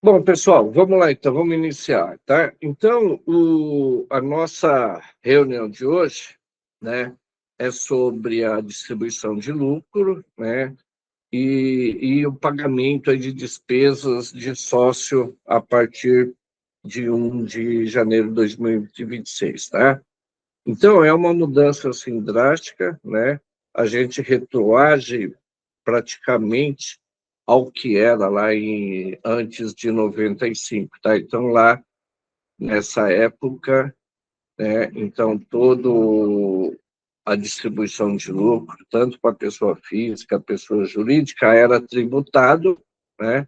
Bom, pessoal, vamos lá então, vamos iniciar, tá? Então, a nossa reunião de hoje, né, é sobre a distribuição de lucro, né, e o pagamento aí de despesas de sócio a partir de 1 de janeiro de 2026, tá? Então, é uma mudança, assim, drástica, né? A gente retroage praticamente ao que era lá antes de 95, tá? Então, lá, nessa época, né, então, todo a distribuição de lucro, tanto para a pessoa física, a pessoa jurídica, era tributado, né?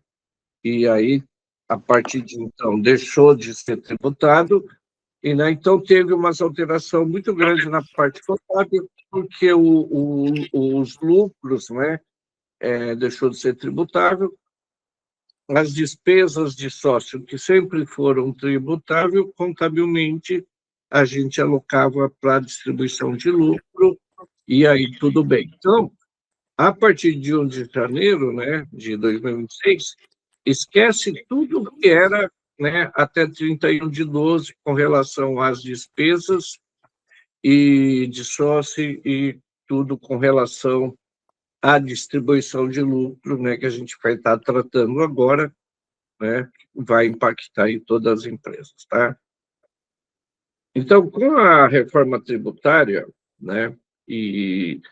E aí, a partir de então, deixou de ser tributado, e, né, então teve uma alteração muito grande na parte contábil, porque os lucros, né, deixou de ser tributável, as despesas de sócio, que sempre foram tributáveis, contabilmente, a gente alocava para distribuição de lucro, e aí tudo bem. Então, a partir de 1 de janeiro, né, de 2026, esquece tudo que era, né, até 31 de 12 com relação às despesas e de sócio e tudo com relação à distribuição de lucro, né, que a gente vai estar tratando agora, né, vai impactar em todas as empresas, tá? Então, com a reforma tributária, né, e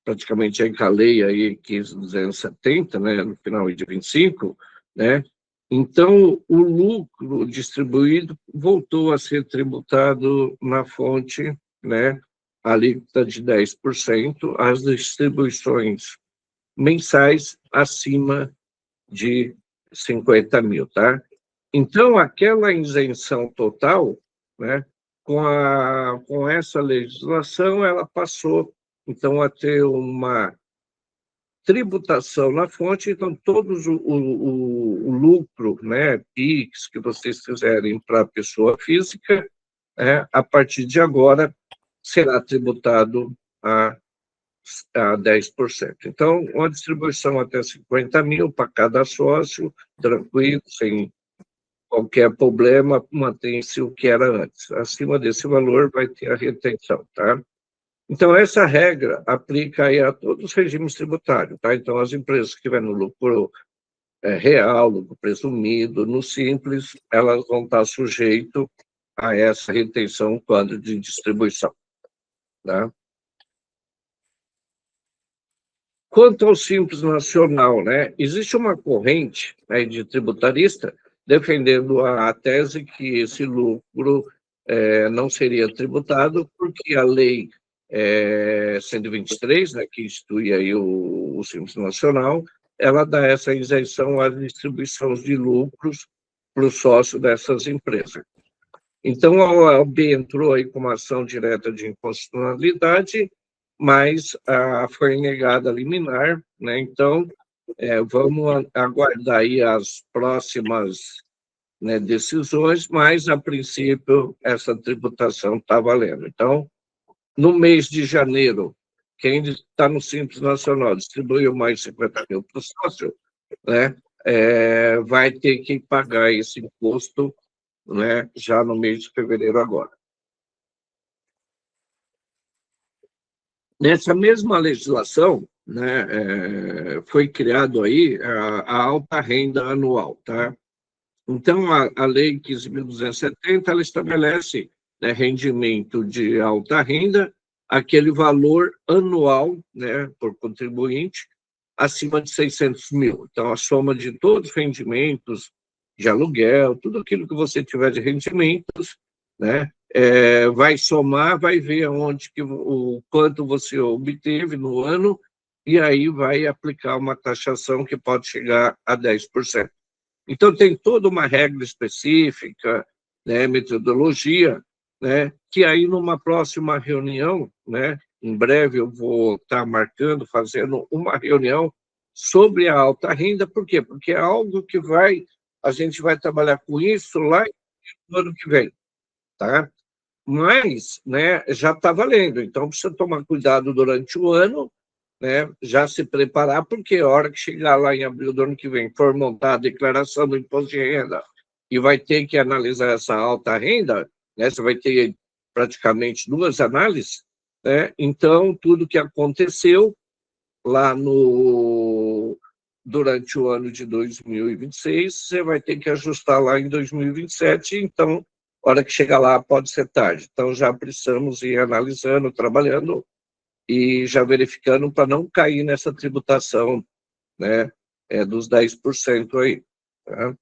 praticamente a lei aí 15.270, né, no final de 25, né, então o lucro distribuído voltou a ser tributado na fonte, né, alíquota de 10%, as distribuições mensais acima de 50 mil, tá? Então, aquela isenção total, né, com essa legislação, ela passou, então, a ter uma tributação na fonte, então, todos o lucro, né, PIX, que vocês fizerem para a pessoa física, a partir de agora, será tributado a 10%. Então, uma distribuição até 50 mil para cada sócio, tranquilo, sem qualquer problema, mantém-se o que era antes. Acima desse valor vai ter a retenção, tá? Então, essa regra aplica aí a todos os regimes tributários, tá? Então, as empresas que tiverem no lucro real, lucro presumido, no simples, elas vão estar sujeitas a essa retenção quando de distribuição, tá? Quanto ao Simples Nacional, né, existe uma corrente, né, de tributarista defendendo a tese que esse lucro não seria tributado porque a lei 123, né, que institui aí o Simples Nacional, ela dá essa isenção às distribuições de lucros para o sócio dessas empresas. Então, a OAB entrou aí com uma ação direta de inconstitucionalidade, mas foi negada a liminar, né? Então, vamos aguardar aí as próximas, né, decisões, mas, a princípio, essa tributação está valendo. Então, no mês de janeiro, quem está no Simples Nacional distribuiu mais 50 mil para o sócio, né, vai ter que pagar esse imposto, né, já no mês de fevereiro agora. Nessa mesma legislação, né, foi criado aí a alta renda anual, tá? Então, a Lei 15.270, ela estabelece, né, rendimento de alta renda, aquele valor anual, né, por contribuinte, acima de 600 mil. Então, a soma de todos os rendimentos de aluguel, tudo aquilo que você tiver de rendimentos, né, vai somar, vai ver onde o quanto você obteve no ano, e aí vai aplicar uma taxação que pode chegar a 10%. Então, tem toda uma regra específica, né, metodologia, né, que aí numa próxima reunião, né, em breve eu vou estar marcando, fazendo uma reunião sobre a alta renda. Por quê? Porque é algo que a gente vai trabalhar com isso lá no ano que vem, tá? Mas, né, já está valendo, então precisa tomar cuidado durante o ano, né, já se preparar, porque a hora que chegar lá em abril do ano que vem, for montar a declaração do imposto de renda e vai ter que analisar essa alta renda, né, você vai ter praticamente duas análises, né, então tudo que aconteceu lá durante o ano de 2026, você vai ter que ajustar lá em 2027, então, a hora que chegar lá pode ser tarde. Então, já precisamos ir analisando, trabalhando e já verificando para não cair nessa tributação, né, dos 10% aí. Tá?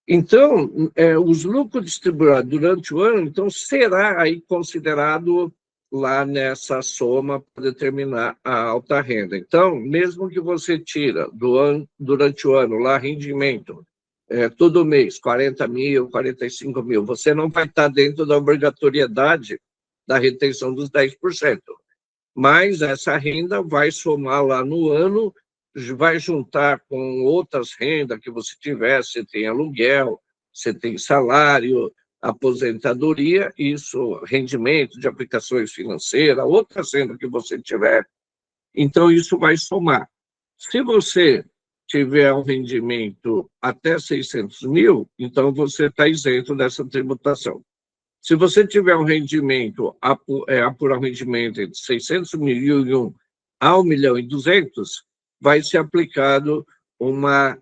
Então, os lucros distribuídos durante o ano, então, será aí considerado lá nessa soma para determinar a alta renda. Então, mesmo que você tira durante o ano lá rendimento, todo mês, 40 mil, 45 mil, você não vai estar dentro da obrigatoriedade da retenção dos 10%. Mas essa renda vai somar lá no ano, vai juntar com outras rendas que você tiver, você tem aluguel, você tem salário, aposentadoria, isso, rendimento de aplicações financeiras, outras rendas que você tiver, então isso vai somar. Se você tiver um rendimento até 600 mil, então você está isento dessa tributação. Se você tiver um rendimento, apurar um rendimento entre 600 mil e 1 a 1.200.000, vai ser aplicado uma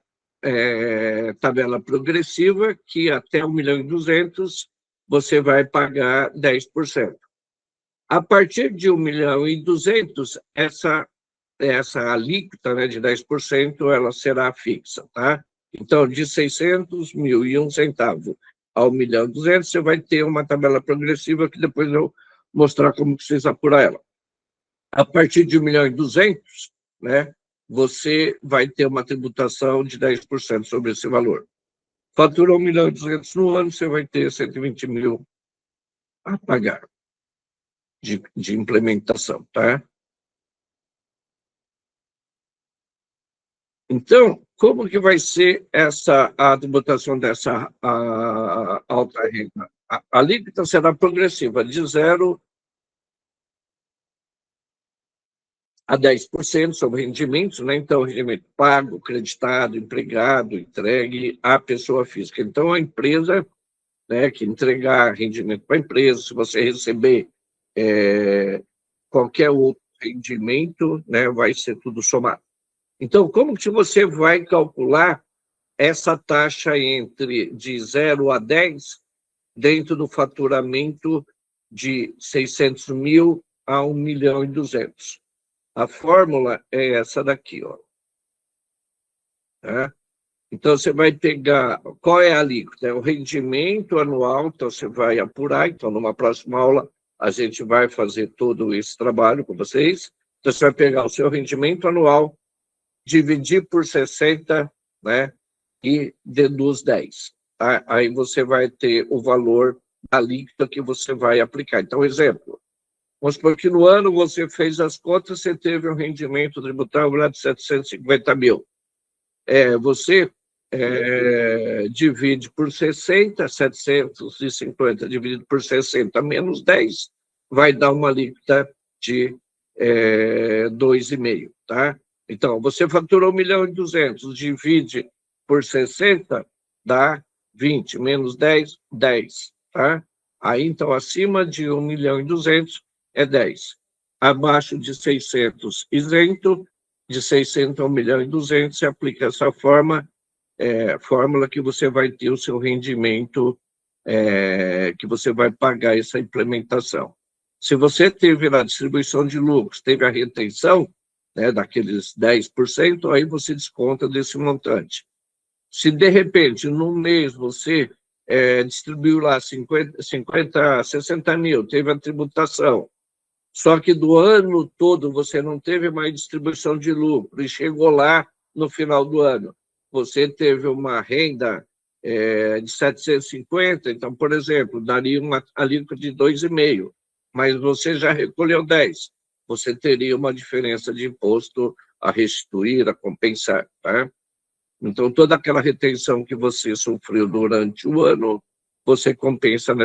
tabela progressiva que até 1.200.000 você vai pagar 10%. A partir de 1.200.000, essa alíquota, né, de 10%, ela será fixa, tá? Então, de 600 mil e 1 centavo ao 1.200.000, você vai ter uma tabela progressiva que depois eu vou mostrar como vocês apurar ela. A partir de 1.200.000, né, você vai ter uma tributação de 10% sobre esse valor. Faturou 1.200.000 no ano, você vai ter 120 mil a pagar de implementação, tá? Então, como que vai ser a tributação dessa alta renda? A alíquota será progressiva, de 0 a 10% sobre rendimentos, né? Então, rendimento pago, creditado, empregado, entregue à pessoa física. Então, a empresa, né, que entregar rendimento para a empresa, se você receber qualquer outro rendimento, né, vai ser tudo somado. Então, como que você vai calcular essa taxa de 0 a 10 dentro do faturamento de 600 mil a 1.200.000? A fórmula é essa daqui, ó. Tá? Então, você vai pegar, qual é a alíquota? É o rendimento anual, então você vai apurar, então numa próxima aula a gente vai fazer todo esse trabalho com vocês. Então, você vai pegar o seu rendimento anual, dividir por 60, né, e deduz 10. Tá? Aí você vai ter o valor da alíquota que você vai aplicar. Então, exemplo, vamos supor que no ano você fez as contas, você teve um rendimento tributável de 750 mil. Você divide por 60, 750 dividido por 60 menos 10, vai dar uma alíquota de 2,5, tá? Então, você faturou 1.200.000, divide por 60, dá 20, menos 10, 10, tá? Aí, então, acima de 1.200.000 é 10. Abaixo de 600, isento, de 600 a 1.200.000, se aplica essa fórmula que você vai ter o seu rendimento, que você vai pagar essa implementação. Se você teve na distribuição de lucros, teve a retenção, né, daqueles 10%, aí você desconta desse montante. Se, de repente, num mês você distribuiu lá 60 mil, teve a tributação, só que do ano todo você não teve mais distribuição de lucro e chegou lá no final do ano, você teve uma renda de 750, então, por exemplo, daria uma alíquota de 2,5, mas você já recolheu 10, você teria uma diferença de imposto a restituir, a compensar, tá? Então, toda aquela retenção que você sofreu durante o ano, você compensa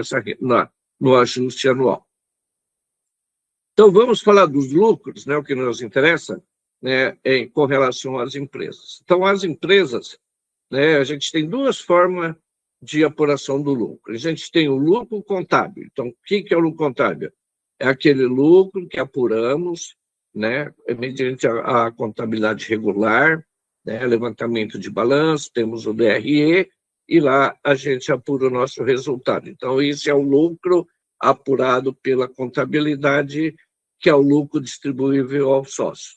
no ajuste anual. Então, vamos falar dos lucros, né, o que nos interessa, né, com relação às empresas. Então, as empresas, né, a gente tem duas formas de apuração do lucro. A gente tem o lucro contábil. Então, o que é o lucro contábil? É aquele lucro que apuramos, né, mediante a contabilidade regular, né, levantamento de balanço, temos o DRE, e lá a gente apura o nosso resultado. Então, esse é o lucro apurado pela contabilidade, que é o lucro distribuível ao sócio.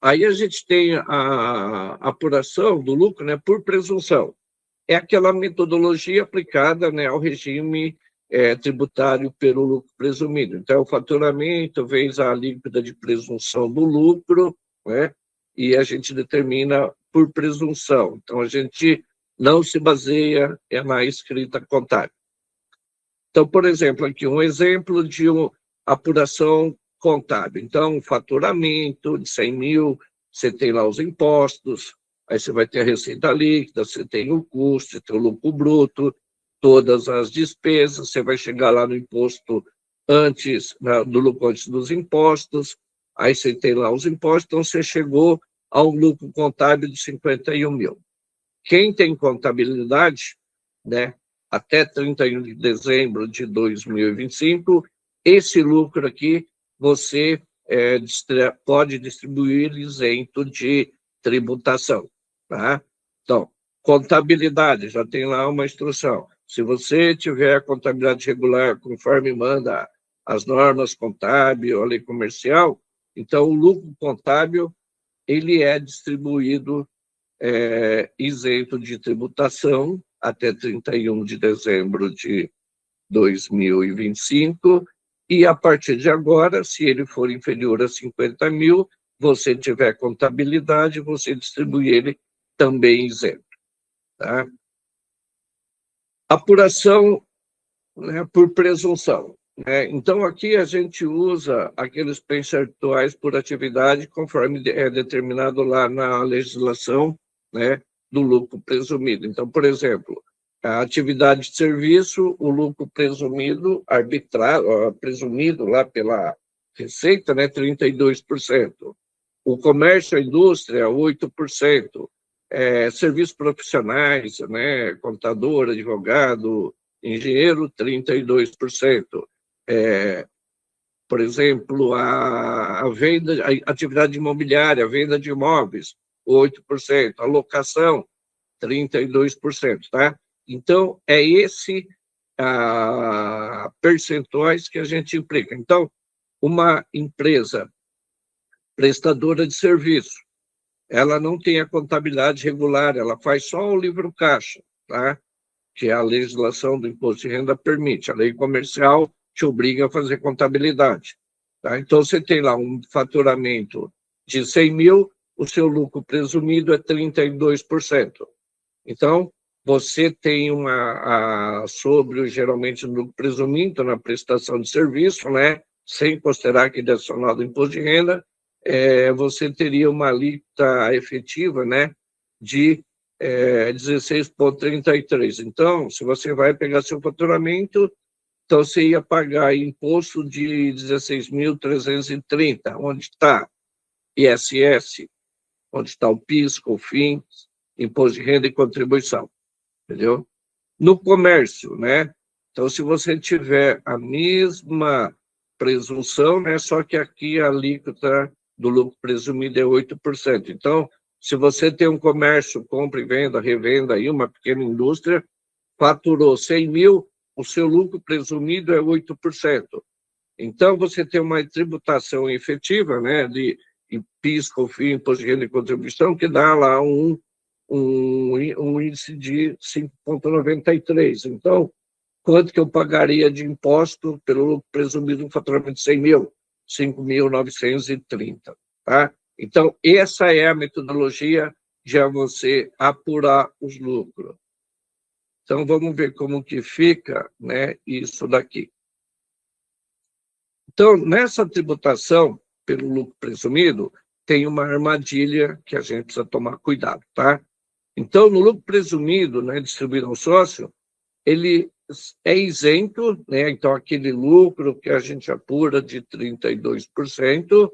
Aí a gente tem a apuração do lucro, né, por presunção. É aquela metodologia aplicada, né, ao regime tributário pelo lucro presumido. Então, o faturamento vezes a alíquota de presunção do lucro, né, e a gente determina por presunção. Então, a gente não se baseia na escrita contábil. Então, por exemplo, aqui um exemplo de uma apuração contábil. Então, faturamento de 100 mil, você tem lá os impostos, aí você vai ter a receita líquida, você tem o custo, você tem o lucro bruto, todas as despesas, você vai chegar lá no imposto antes, do lucro antes dos impostos, aí você tem lá os impostos, então você chegou a um lucro contábil de 51 mil. Quem tem contabilidade, né, até 31 de dezembro de 2025, esse lucro aqui você pode distribuir isento de tributação. Tá? Então, contabilidade, já tem lá uma instrução. Se você tiver contabilidade regular, conforme manda as normas contábeis ou a lei comercial, então o lucro contábil ele é distribuído isento de tributação até 31 de dezembro de 2025, e a partir de agora, se ele for inferior a 50 mil, você tiver contabilidade, você distribui ele também isento. Tá? Apuração, né, por presunção. Né? Então, aqui a gente usa aqueles percentuais por atividade, conforme é determinado lá na legislação, né, do lucro presumido. Então, por exemplo, a atividade de serviço, o lucro presumido, presumido lá pela Receita, né, 32%. O comércio e a indústria, 8%. Serviços profissionais, né, contador, advogado, engenheiro, 32%. Por exemplo, a venda, a atividade imobiliária, a venda de imóveis, 8%. A locação, 32%, tá? Então, é esse percentuais que a gente implica. Então, uma empresa prestadora de serviço, ela não tem a contabilidade regular, ela faz só o livro caixa, tá? Que a legislação do imposto de renda permite. A lei comercial te obriga a fazer contabilidade. Tá? Então, você tem lá um faturamento de 100 mil, o seu lucro presumido é 32%. Então, você tem geralmente, no lucro presumido, na prestação de serviço, né? Sem considerar que é adicional do imposto de renda, você teria uma alíquota efetiva, né, de 16,33. Então, se você vai pegar seu faturamento, então você ia pagar imposto de 16.330. Onde está? ISS, onde está o PIS, COFINS, imposto de renda e contribuição. Entendeu? No comércio, né? Então, se você tiver a mesma presunção, né, só que aqui a alíquota do lucro presumido é 8%. Então, se você tem um comércio, compra e venda, revenda, aí, uma pequena indústria, faturou 100 mil, o seu lucro presumido é 8%. Então, você tem uma tributação efetiva, né, de PIS, COFINS, imposto de renda e contribuição, que dá lá um índice de 5,93. Então, quanto que eu pagaria de imposto pelo lucro presumido no faturamento de 100 mil? 5.930. Tá? Então, essa é a metodologia de você apurar os lucros. Então, vamos ver como que fica, né, isso daqui. Então, nessa tributação pelo lucro presumido, tem uma armadilha que a gente precisa tomar cuidado, tá? Então, no lucro presumido, né, distribuído ao sócio, ele é isento, né? Então, aquele lucro que a gente apura de 32%,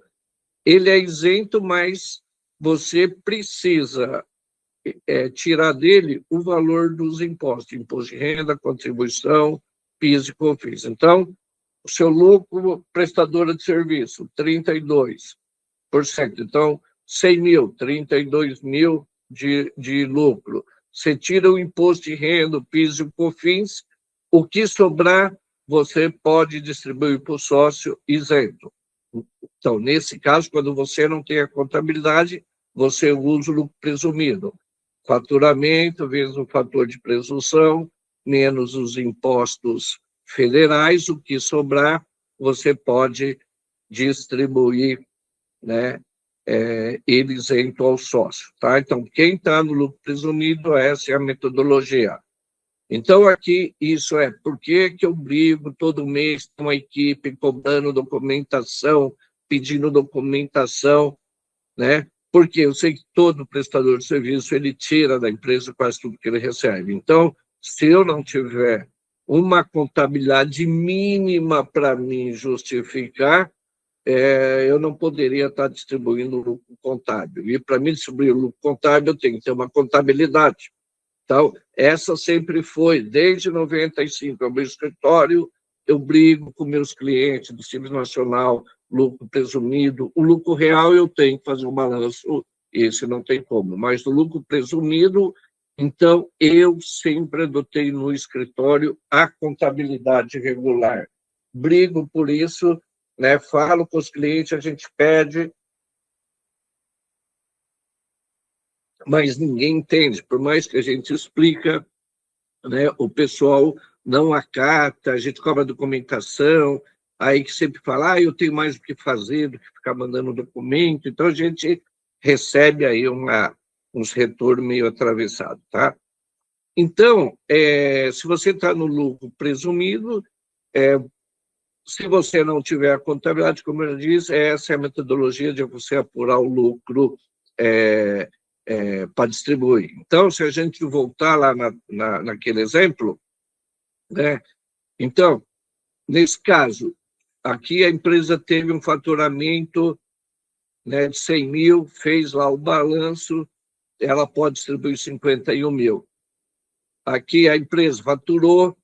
ele é isento, mas você precisa tirar dele o valor dos impostos, imposto de renda, contribuição, PIS e COFINS. Então, o seu lucro prestadora de serviço, 32%. Então, 100 mil, 32 mil de lucro. Você tira o imposto de renda, o PIS e o COFINS, o que sobrar, você pode distribuir para o sócio isento. Então, nesse caso, quando você não tem a contabilidade, você usa o lucro presumido. Faturamento vezes o fator de presunção, menos os impostos federais, o que sobrar, você pode distribuir, né, ele isento ao sócio. Tá? Então, quem está no lucro presumido, essa é a metodologia. Então, aqui, isso é, por que eu brigo todo mês com a equipe cobrando documentação, pedindo documentação, né? Porque eu sei que todo prestador de serviço, ele tira da empresa quase tudo que ele recebe. Então, se eu não tiver uma contabilidade mínima para mim justificar, eu não poderia estar distribuindo lucro contábil. E para mim distribuir o lucro contábil, eu tenho que ter uma contabilidade. Então, essa sempre foi, desde 95, ao meu escritório, eu brigo com meus clientes do Simples Nacional, lucro presumido. O lucro real eu tenho que fazer um balanço, esse não tem como. Mas o lucro presumido, então, eu sempre adotei no escritório a contabilidade regular. Brigo por isso, né? Falo com os clientes, a gente pede, mas ninguém entende. Por mais que a gente explica, né, o pessoal não acata, a gente cobra documentação, aí que sempre fala, eu tenho mais o que fazer do que ficar mandando documento, então a gente recebe aí uns retornos meio atravessados, tá? Então, se você está no lucro presumido, se você não tiver a contabilidade, como eu disse, essa é a metodologia de você apurar o lucro para distribuir. Então, se a gente voltar lá naquele exemplo, né? Então, nesse caso, aqui a empresa teve um faturamento, né, de 100 mil, fez lá o balanço, ela pode distribuir 51 mil. Aqui a empresa faturou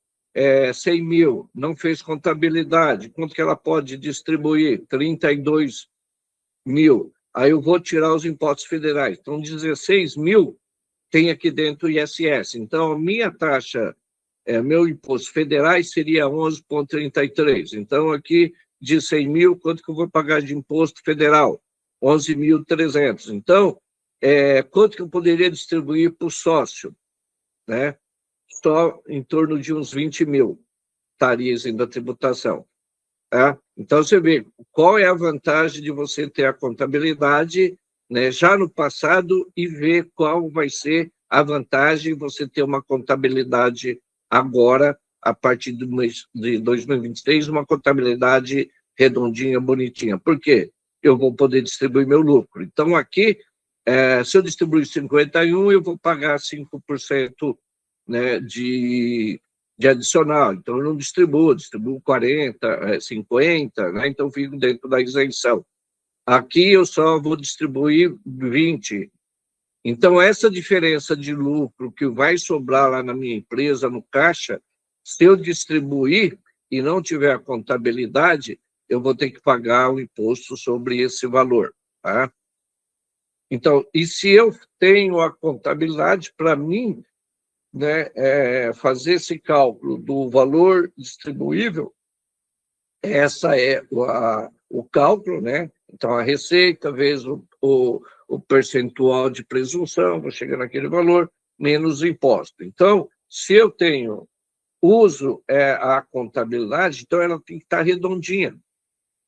100 mil, não fez contabilidade, quanto que ela pode distribuir? 32 mil. Aí eu vou tirar os impostos federais. Então, 16 mil tem aqui dentro o ISS. Então, a minha taxa, meu imposto federais seria 11,33. Então, aqui, de 100 mil, quanto que eu vou pagar de imposto federal? 11.300. Então, quanto que eu poderia distribuir para o sócio? Né? Só em torno de uns 20 mil estaria isento da tributação. Tá? Então, você vê qual é a vantagem de você ter a contabilidade, né, já no passado e ver qual vai ser a vantagem de você ter uma contabilidade agora, a partir do mês de 2023, uma contabilidade redondinha, bonitinha. Por quê? Eu vou poder distribuir meu lucro. Então, aqui, se eu distribuir 51, eu vou pagar 5%, né, de adicional. Então, eu não distribuo 40, 50, né? Então, fico dentro da isenção. Aqui, eu só vou distribuir 20. Então, essa diferença de lucro que vai sobrar lá na minha empresa, no caixa, se eu distribuir e não tiver a contabilidade, eu vou ter que pagar o imposto sobre esse valor. Tá? Então, e se eu tenho a contabilidade, para mim, né, fazer esse cálculo do valor distribuível, essa é o cálculo, né? Então, a receita vezes o percentual de presunção, vou chegar naquele valor, menos o imposto. Então, se eu uso a contabilidade, então ela tem que estar redondinha.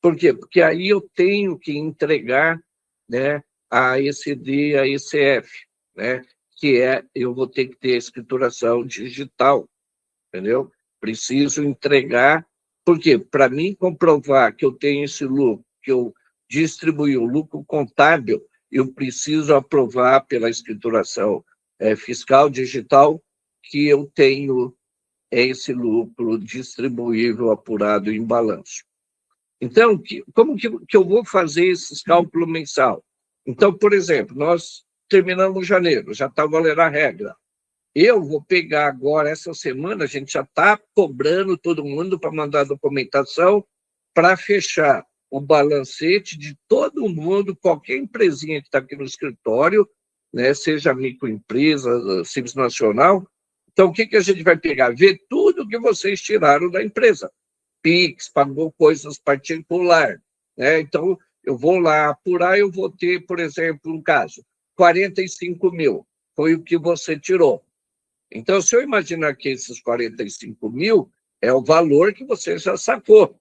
Por quê? Porque aí eu tenho que entregar, né, a ECD, a ECF, né? Que eu vou ter que ter a escrituração digital, entendeu? Preciso entregar, porque para mim comprovar que eu tenho esse lucro, que eu distribuí o lucro contábil, eu preciso aprovar pela escrituração fiscal digital que eu tenho é esse lucro distribuível apurado em balanço. Então, como que eu vou fazer esses cálculos mensal? Então, por exemplo, nós terminamos janeiro, já está valendo a regra. Eu vou pegar agora, essa semana, a gente já está cobrando todo mundo para mandar a documentação para fechar o balancete de todo mundo, qualquer empresinha que está aqui no escritório, né, seja microempresa, Simples Nacional. Então, o que a gente vai pegar? Ver tudo que vocês tiraram da empresa. PIX, pagou coisas particulares, né? Então, eu vou lá apurar, eu vou ter, por exemplo, um caso, 45 mil, foi o que você tirou. Então, se eu imaginar que esses 45 mil é o valor que você já sacou,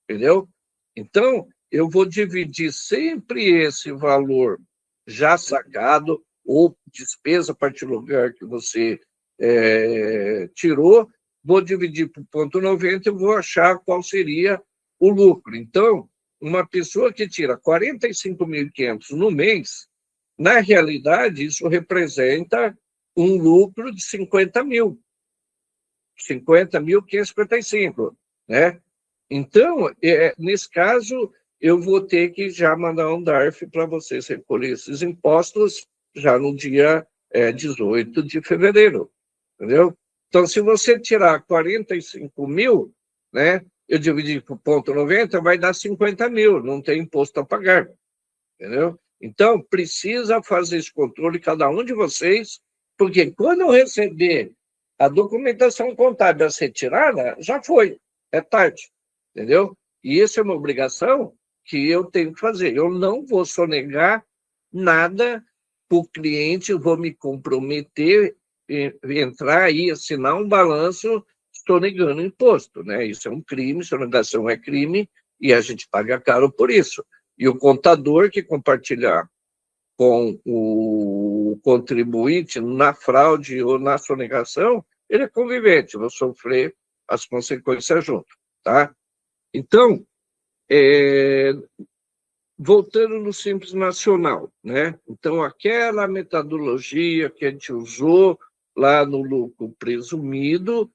entendeu? Então, eu vou dividir sempre esse valor já sacado, ou despesa particular que você tirou, vou dividir por 0,90 e vou achar qual seria o lucro. Então, uma pessoa que tira 45.500 no mês, na realidade, isso representa um lucro de 50 mil. 50.555, né? Então, nesse caso, eu vou ter que já mandar um DARF para vocês recolher esses impostos já no dia 18 de fevereiro, entendeu? Então, se você tirar 45 mil, né, eu dividir por 0,90, vai dar 50 mil, não tem imposto a pagar, entendeu? Então, precisa fazer esse controle, cada um de vocês, porque quando eu receber a documentação contábil a ser retirada, já foi, é tarde, entendeu? E isso é uma obrigação que eu tenho que fazer. Eu não vou sonegar nada para o cliente, eu vou me comprometer, entrar e assinar um balanço, estou negando imposto, né? Isso é um crime, sonegação é crime, e a gente paga caro por isso. E o contador que compartilhar com o contribuinte na fraude ou na sonegação, ele é convivente, vai sofrer as consequências junto, tá? Então, voltando no Simples Nacional, né? Então, aquela metodologia que a gente usou lá no lucro presumido,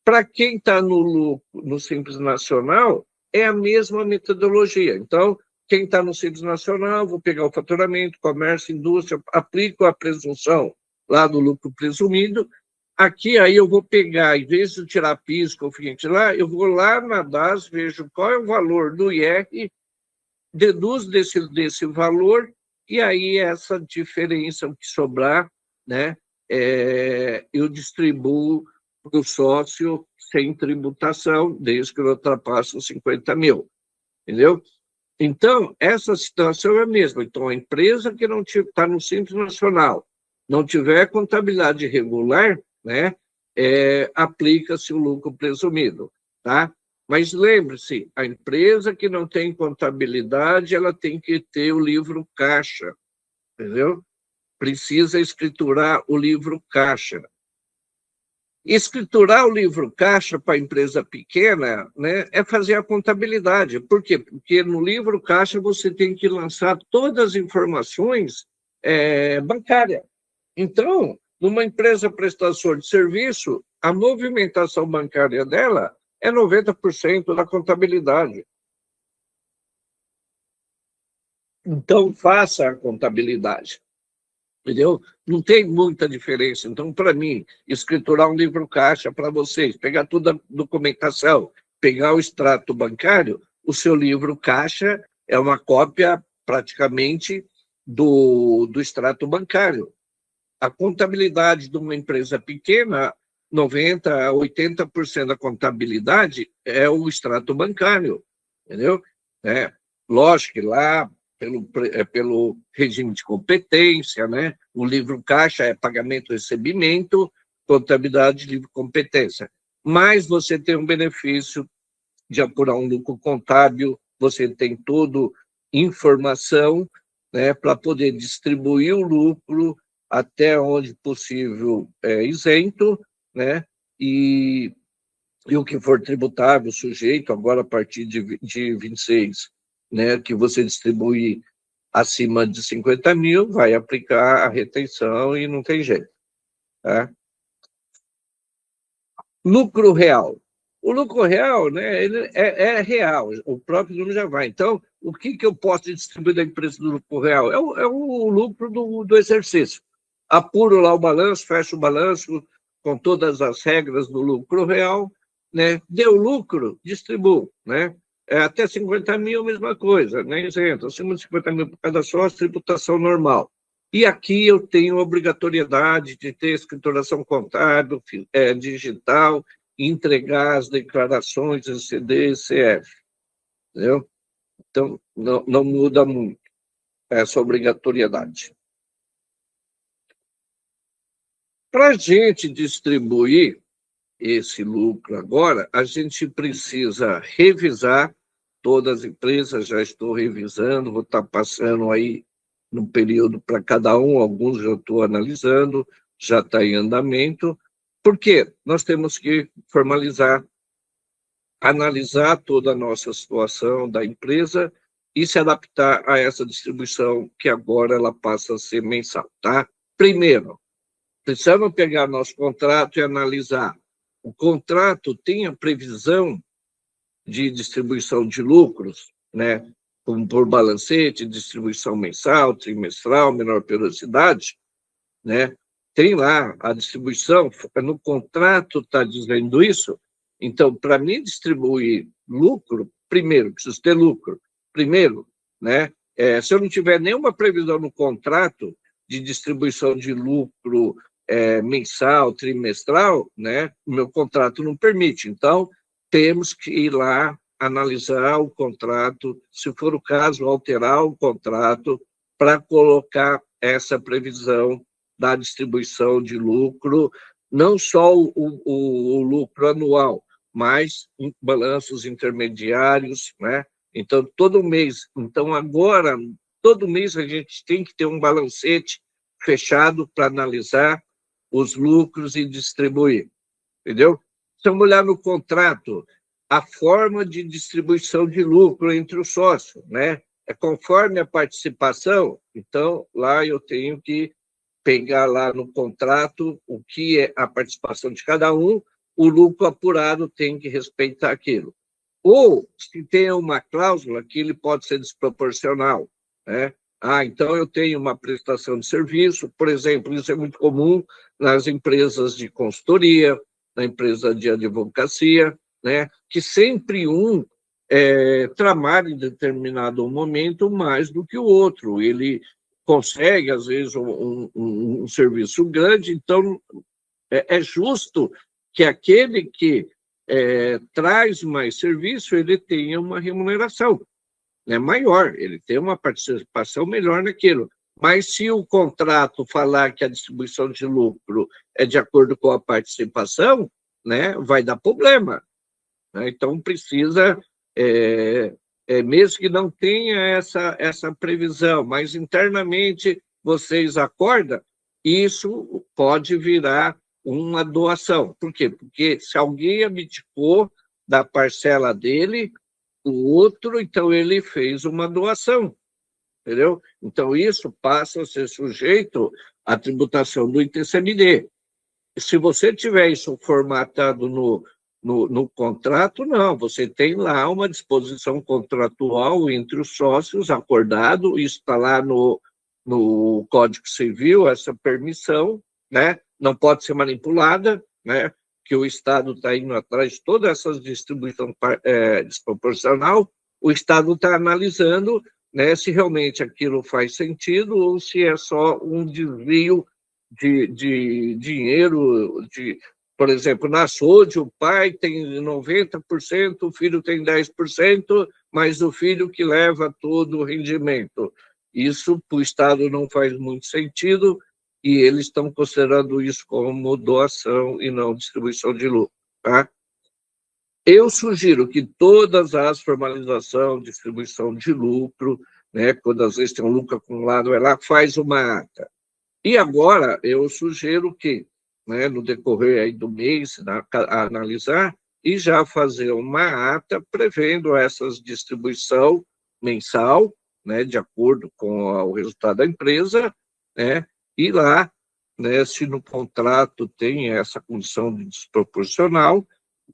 para quem está no lucro no Simples Nacional, é a mesma metodologia. Então, quem está no Simples Nacional, vou pegar o faturamento, comércio, indústria, aplico a presunção lá do lucro presumido. Aqui, aí eu vou pegar, em vez de tirar PIS, COFINS lá, eu vou lá na DAS, vejo qual é o valor do IR, deduzo desse valor, e aí essa diferença que sobrar, né, eu distribuo para o sócio sem tributação, desde que eu ultrapasse os 50 mil, entendeu? Então, essa situação é a mesma. Então, a empresa que não está no Simples Nacional, não tiver contabilidade regular, né, aplica-se o lucro presumido, tá? Mas lembre-se, a empresa que não tem contabilidade, ela tem que ter o livro caixa, entendeu? Precisa escriturar o livro caixa. Escriturar o livro caixa para a empresa pequena, né, é fazer a contabilidade. Por quê? Porque no livro caixa você tem que lançar todas as informações bancárias. Então, numa empresa prestadora de serviço, a movimentação bancária dela é 90% da contabilidade. Então, faça a contabilidade. Entendeu? Não tem muita diferença. Então, para mim, escriturar um livro caixa para vocês, pegar toda a documentação, pegar o extrato bancário, o seu livro caixa é uma cópia praticamente do extrato bancário. A contabilidade de uma empresa pequena, 90% a 80% da contabilidade é o extrato bancário, entendeu? Lógico que lá pelo regime de competência, né? O livro caixa é pagamento, recebimento, contabilidade, livro competência. Mas você tem um benefício de apurar um lucro contábil, você tem toda informação, né, para poder distribuir o lucro até onde possível isento, né? E o que for tributável, sujeito, agora a partir de 26, né, que você distribui acima de 50 mil, vai aplicar a retenção e não tem jeito. Tá? lucro real. O lucro real, né, ele é real, o próprio nome já vai. Então, o que eu posso distribuir da empresa do lucro real? É o lucro do exercício. Apuro lá o balanço, fecho o balanço com todas as regras do lucro real, né? Deu lucro, distribuo, né? Até 50 mil, mesma coisa, né? Isento. Acima de 50 mil por cada sócio, tributação normal. E aqui eu tenho obrigatoriedade de ter escrituração contábil, digital, entregar as declarações em CD e CF. Entendeu? Então, não muda muito essa obrigatoriedade. Para a gente distribuir esse lucro agora, a gente precisa revisar todas as empresas, já estou revisando, vou estar passando aí no período para cada um, alguns já estou analisando, já está em andamento. Por quê? Nós temos que formalizar, analisar toda a nossa situação da empresa e se adaptar a essa distribuição que agora ela passa a ser mensal, tá? Primeiro, precisamos pegar nosso contrato e analisar. O contrato tem a previsão de distribuição de lucros, né? Como por balancete, distribuição mensal, trimestral, menor periodicidade, né? Tem lá a distribuição, no contrato está dizendo isso. Então, para mim distribuir lucro, primeiro, preciso ter lucro. Primeiro, né? Se eu não tiver nenhuma previsão no contrato de distribuição de lucro mensal, trimestral, né? O meu contrato não permite. Então, temos que ir lá analisar o contrato, se for o caso, alterar o contrato para colocar essa previsão da distribuição de lucro, não só o lucro anual, mas em balanços intermediários, né? Então, todo mês. Então, agora, todo mês a gente tem que ter um balancete fechado para analisar os lucros e distribuir, entendeu? Se eu olhar no contrato, a forma de distribuição de lucro entre os sócios, né? É conforme a participação, então lá eu tenho que pegar lá no contrato o que é a participação de cada um, o lucro apurado tem que respeitar aquilo. Ou, se tem uma cláusula que ele pode ser desproporcional, né? Então eu tenho uma prestação de serviço, por exemplo, isso é muito comum nas empresas de consultoria, na empresa de advocacia, né? Que sempre um trabalha em determinado momento mais do que o outro. Ele consegue, às vezes, um serviço grande, então é justo que aquele que traz mais serviço, ele tenha uma remuneração maior, ele tem uma participação melhor naquilo. Mas se o contrato falar que a distribuição de lucro é de acordo com a participação, né, vai dar problema. Né? Então, precisa, mesmo que não tenha essa previsão, mas internamente vocês acordam, isso pode virar uma doação. Por quê? Porque se alguém abdicou da parcela dele, o outro, então, ele fez uma doação, entendeu? Então, isso passa a ser sujeito à tributação do ITCMD. Se você tiver isso formatado no contrato, não, você tem lá uma disposição contratual entre os sócios, acordado, isso está lá no Código Civil, essa permissão, né? Não pode ser manipulada, né? Que o Estado está indo atrás de toda essa distribuição desproporcional, o Estado está analisando, né, se realmente aquilo faz sentido ou se é só um desvio de dinheiro, por exemplo, na saúde, o pai tem 90%, o filho tem 10%, mas o filho que leva todo o rendimento. Isso, para o Estado, não faz muito sentido, e eles estão considerando isso como doação e não distribuição de lucro. Tá? Eu sugiro que todas as formalizações, distribuição de lucro, né, quando às vezes tem um lucro acumulado, ela faz uma ata. E agora eu sugiro que, né, no decorrer aí do mês, analisar e já fazer uma ata prevendo essa distribuição mensal, né, de acordo com o resultado da empresa, né, e lá né, se no contrato tem essa condição de desproporcional,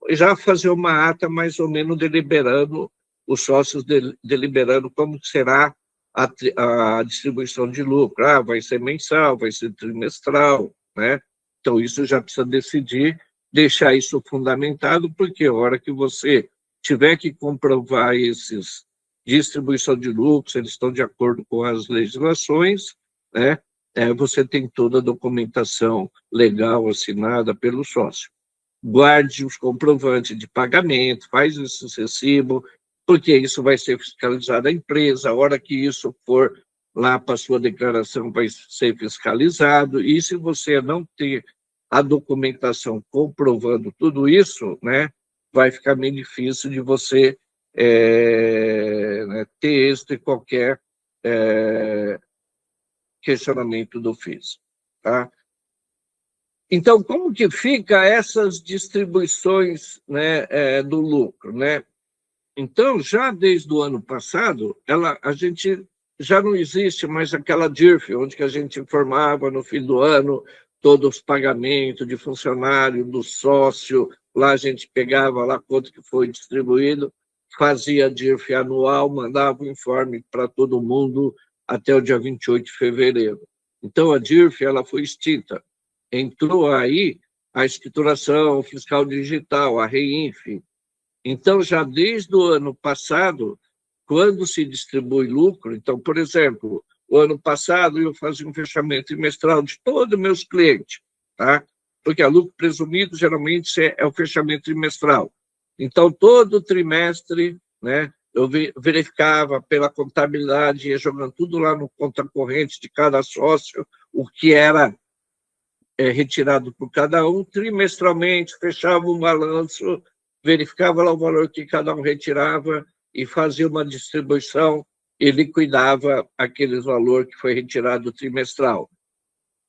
já fazer uma ata mais ou menos deliberando, os sócios deliberando como será a distribuição de lucro. Ah, vai ser mensal, vai ser trimestral, né? Então, isso já precisa decidir, deixar isso fundamentado, porque a hora que você tiver que comprovar esses distribuição de lucros, eles estão de acordo com as legislações, né? Você tem toda a documentação legal assinada pelo sócio. Guarde os comprovantes de pagamento, faz esse recibo, porque isso vai ser fiscalizado a empresa, a hora que isso for lá para a sua declaração vai ser fiscalizado, e se você não ter a documentação comprovando tudo isso, né, vai ficar meio difícil de você né, ter êxito em qualquer questionamento do FIS. Tá? Então, como que fica essas distribuições, né, do lucro, né? Então, já desde o ano passado, a gente já não existe mais aquela DIRF, onde que a gente informava no fim do ano todos os pagamentos de funcionário, do sócio, lá a gente pegava lá quanto que foi distribuído, fazia a DIRF anual, mandava o informe para todo mundo até o dia 28 de fevereiro. Então, a DIRF ela foi extinta. Entrou aí a escrituração fiscal digital, a REINF. Então, já desde o ano passado, quando se distribui lucro, então, por exemplo, o ano passado eu fazia um fechamento trimestral de todos os meus clientes, tá? Porque a lucro presumido geralmente é o fechamento trimestral. Então, todo trimestre, né, eu verificava pela contabilidade, ia jogando tudo lá no conta corrente de cada sócio, o que era retirado por cada um, trimestralmente, fechava um balanço, verificava lá o valor que cada um retirava e fazia uma distribuição e liquidava aquele valor que foi retirado trimestral.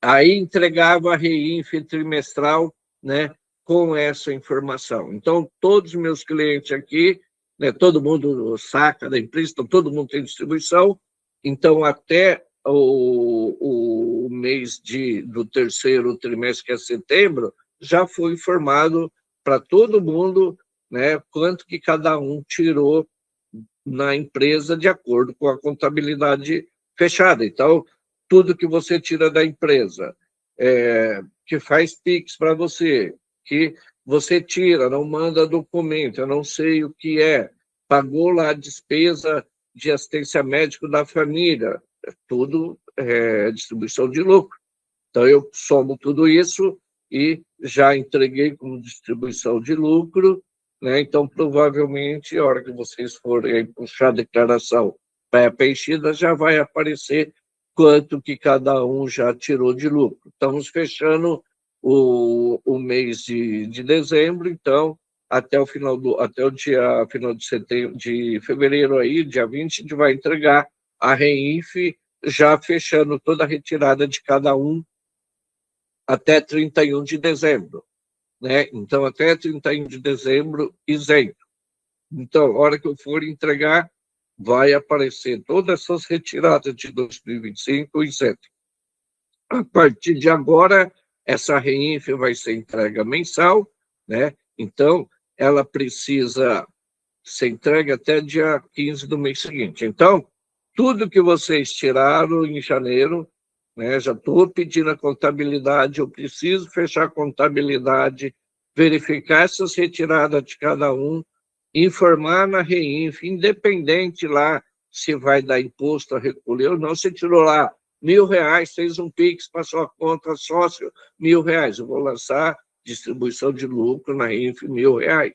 Aí entregava a REINF trimestral, né, com essa informação. Então, todos os meus clientes aqui, né, todo mundo saca da empresa, então todo mundo tem distribuição, então até o mês do terceiro trimestre, que é setembro, já foi informado para todo mundo, né, quanto que cada um tirou na empresa de acordo com a contabilidade fechada. Então, tudo que você tira da empresa, que faz PIX para você, que você tira, não manda documento, eu não sei o que pagou lá a despesa de assistência médica da família, tudo distribuição de lucro. Então, eu somo tudo isso e já entreguei como distribuição de lucro, né? Então, provavelmente, a hora que vocês forem puxar a declaração pré-preenchida, já vai aparecer quanto que cada um já tirou de lucro. Estamos fechando o mês de dezembro, então, até o final de setembro, de fevereiro aí, dia 20, a gente vai entregar a REINF, já fechando toda a retirada de cada um até 31 de dezembro, né? Então, até 31 de dezembro, isento. Então, a hora que eu for entregar, vai aparecer todas essas retiradas de 2025 isento. A partir de agora, essa REINF vai ser entrega mensal, né? Então, ela precisa ser entregue até dia 15 do mês seguinte. Então, tudo que vocês tiraram em janeiro, né, já estou pedindo a contabilidade, eu preciso fechar a contabilidade, verificar essas retiradas de cada um, informar na REINF, independente lá se vai dar imposto a recolher ou não, você tirou lá R$ 1.000, fez um PIX, passou a conta sócio, R$ 1.000. Eu vou lançar distribuição de lucro na REINF, R$ 1.000.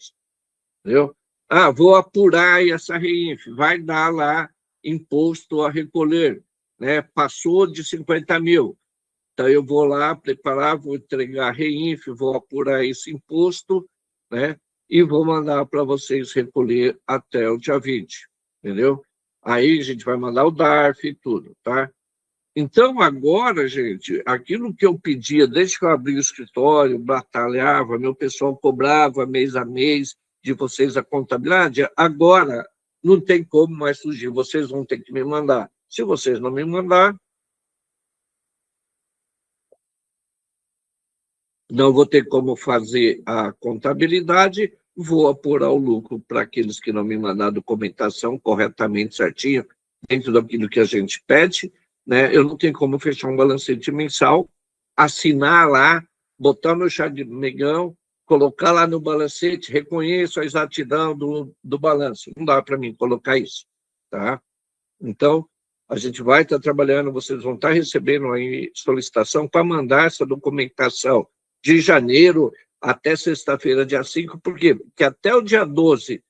Entendeu? Ah, vou apurar essa REINF, vai dar lá imposto a recolher, né? Passou de 50 mil. Então, eu vou lá preparar, vou entregar a REINF, vou apurar esse imposto, né? E vou mandar para vocês recolher até o dia 20, entendeu? Aí a gente vai mandar o DARF e tudo, tá? Então, agora, gente, aquilo que eu pedia desde que eu abri o escritório, batalhava, meu pessoal cobrava mês a mês de vocês a contabilidade, agora não tem como mais fugir, vocês vão ter que me mandar. Se vocês não me mandar, não vou ter como fazer a contabilidade, vou apurar o lucro para aqueles que não me mandaram a documentação corretamente, certinho, dentro daquilo que a gente pede, né? Eu não tenho como fechar um balancete mensal, assinar lá, botar meu chá de negão, colocar lá no balancete, reconheço a exatidão do balanço. Não dá para mim colocar isso, tá? Então, a gente vai estar trabalhando, vocês vão estar recebendo aí solicitação para mandar essa documentação de janeiro até sexta-feira, dia 5, por quê? Porque até o dia 12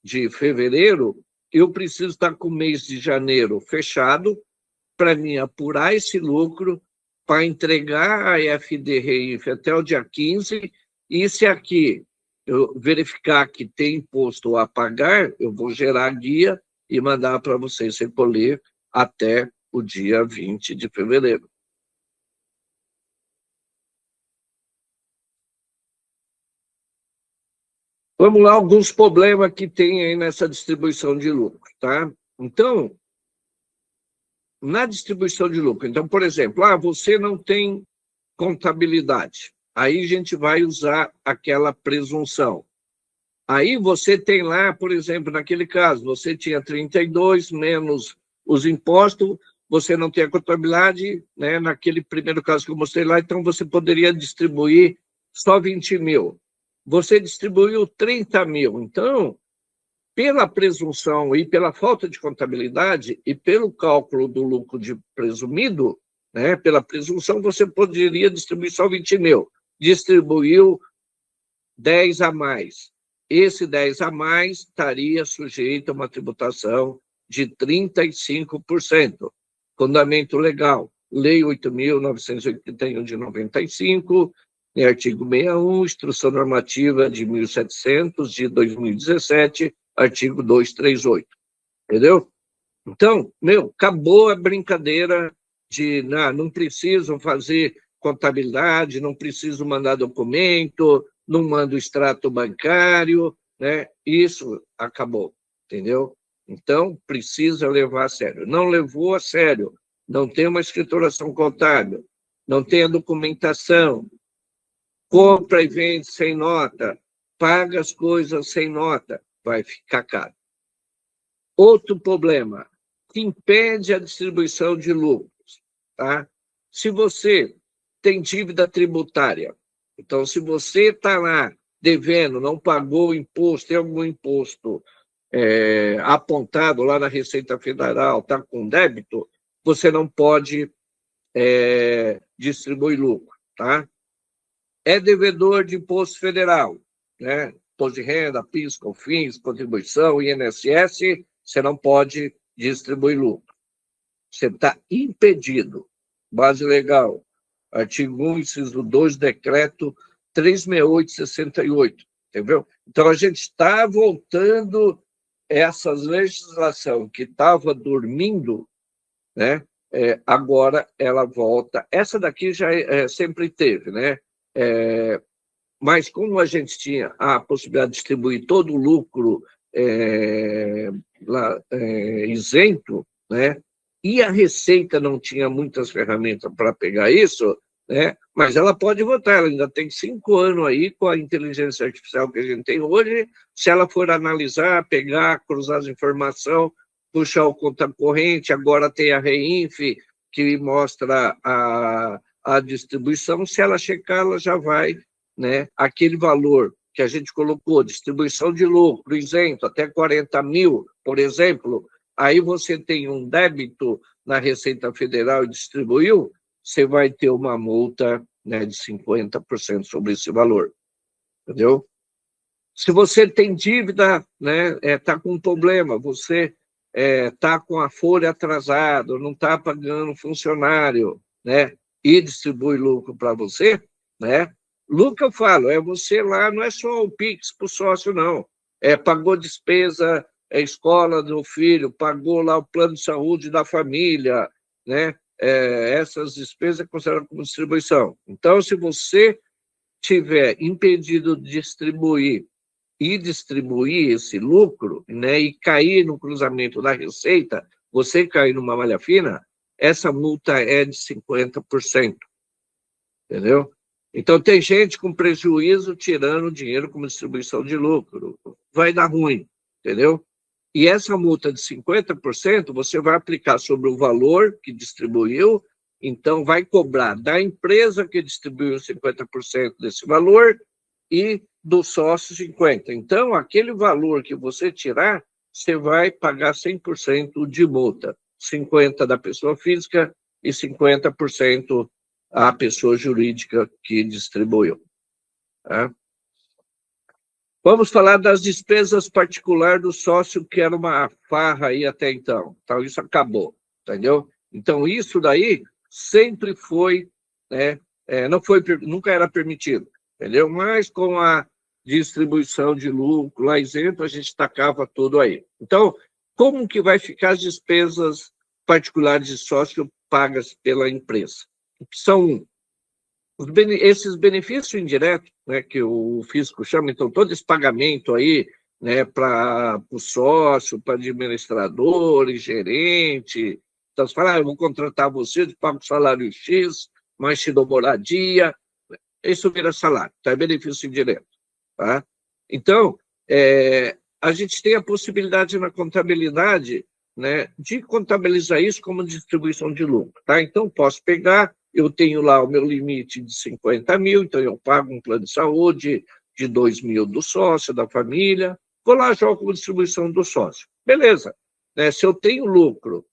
de fevereiro, eu preciso estar com o mês de janeiro fechado para mim apurar esse lucro, para entregar a FD-REINF até o dia 15, e se aqui eu verificar que tem imposto a pagar, eu vou gerar guia e mandar para vocês recolher até o dia 20 de fevereiro. Vamos lá, alguns problemas que tem aí nessa distribuição de lucro, tá? Então, na distribuição de lucro, então, por exemplo, você não tem contabilidade, aí a gente vai usar aquela presunção. Aí você tem lá, por exemplo, naquele caso, você tinha 32 menos os impostos, você não tem a contabilidade, né? Naquele primeiro caso que eu mostrei lá, então você poderia distribuir só 20 mil. Você distribuiu 30 mil. Então, pela presunção e pela falta de contabilidade e pelo cálculo do lucro de presumido, né? Pela presunção, você poderia distribuir só 20 mil. Distribuiu 10 a mais. Esse 10 a mais estaria sujeito a uma tributação de 35%. Fundamento legal, Lei 8.981 de 95, artigo 61, Instrução Normativa de 1.700 de 2017, artigo 238. Entendeu? Então, acabou a brincadeira de não preciso fazer contabilidade, não preciso mandar documento, não mando extrato bancário, né? Isso acabou, entendeu? Então, precisa levar a sério. Não levou a sério, não tem uma escrituração contábil, não tem a documentação, compra e vende sem nota, paga as coisas sem nota, vai ficar caro. Outro problema, que impede a distribuição de lucros, tá? Se você tem dívida tributária, então, se você está lá devendo, não pagou o imposto, tem algum imposto apontado lá na Receita Federal, está com débito, você não pode distribuir lucro, tá? É devedor de imposto federal, né? Imposto de renda, PIS, COFINS, contribuição, INSS, você não pode distribuir lucro. Você está impedido. Base legal, artigo 1, inciso 2, decreto 368/68, entendeu? Então, a gente está voltando essa legislação que estava dormindo, né? Agora ela volta. Essa daqui já sempre teve, né? Mas como a gente tinha a possibilidade de distribuir todo o lucro isento, né? E a Receita não tinha muitas ferramentas para pegar isso, né? Mas ela pode votar, ela ainda tem 5 anos aí com a inteligência artificial que a gente tem hoje, se ela for analisar, pegar, cruzar as informações, puxar o conta corrente, agora tem a REINF, que mostra a distribuição, se ela checar, ela já vai, né? Aquele valor que a gente colocou, distribuição de lucro isento até 40 mil, por exemplo, aí você tem um débito na Receita Federal e distribuiu, você vai ter uma multa, né, de 50% sobre esse valor, entendeu? Se você tem dívida, né, tá com um problema, você tá com a folha atrasada, não está pagando funcionário, né, e distribui lucro para você, né? Lucro, eu falo, você lá, não é só o PIX para o sócio, não. Pagou despesa, escola do filho, pagou lá o plano de saúde da família, né? Essas despesas é considerado como distribuição. Então, se você tiver impedido de distribuir esse lucro, né, e cair no cruzamento da receita, você cair numa malha fina, essa multa é de 50%, entendeu? Então, tem gente com prejuízo tirando dinheiro como distribuição de lucro. Vai dar ruim, entendeu? E essa multa de 50% você vai aplicar sobre o valor que distribuiu, então vai cobrar da empresa que distribuiu 50% desse valor e do sócio 50%. Então, aquele valor que você tirar, você vai pagar 100% de multa. 50% da pessoa física e 50% a pessoa jurídica que distribuiu. Tá? Vamos falar das despesas particulares do sócio, que era uma farra aí até então. Então, isso acabou, entendeu? Então, isso daí sempre foi, né, não foi, nunca era permitido, entendeu? Mas com a distribuição de lucro lá isento, a gente tacava tudo aí. Então, como que vai ficar as despesas particulares de sócio pagas pela empresa? Opção 1, esses benefícios indiretos, né, que o fisco chama, então, todo esse pagamento aí, né, para o sócio, para administrador e gerente, então, você fala, eu vou contratar você, te pago salário X, mas te dou moradia, isso vira salário, tá? É benefício indireto, tá? Então, a gente tem a possibilidade na contabilidade, né, de contabilizar isso como distribuição de lucro, tá? Então, posso pegar, eu tenho lá o meu limite de 50 mil, então eu pago um plano de saúde de 2 mil do sócio, da família, vou lá, jogo como distribuição do sócio. Beleza. Né, se eu tenho lucro,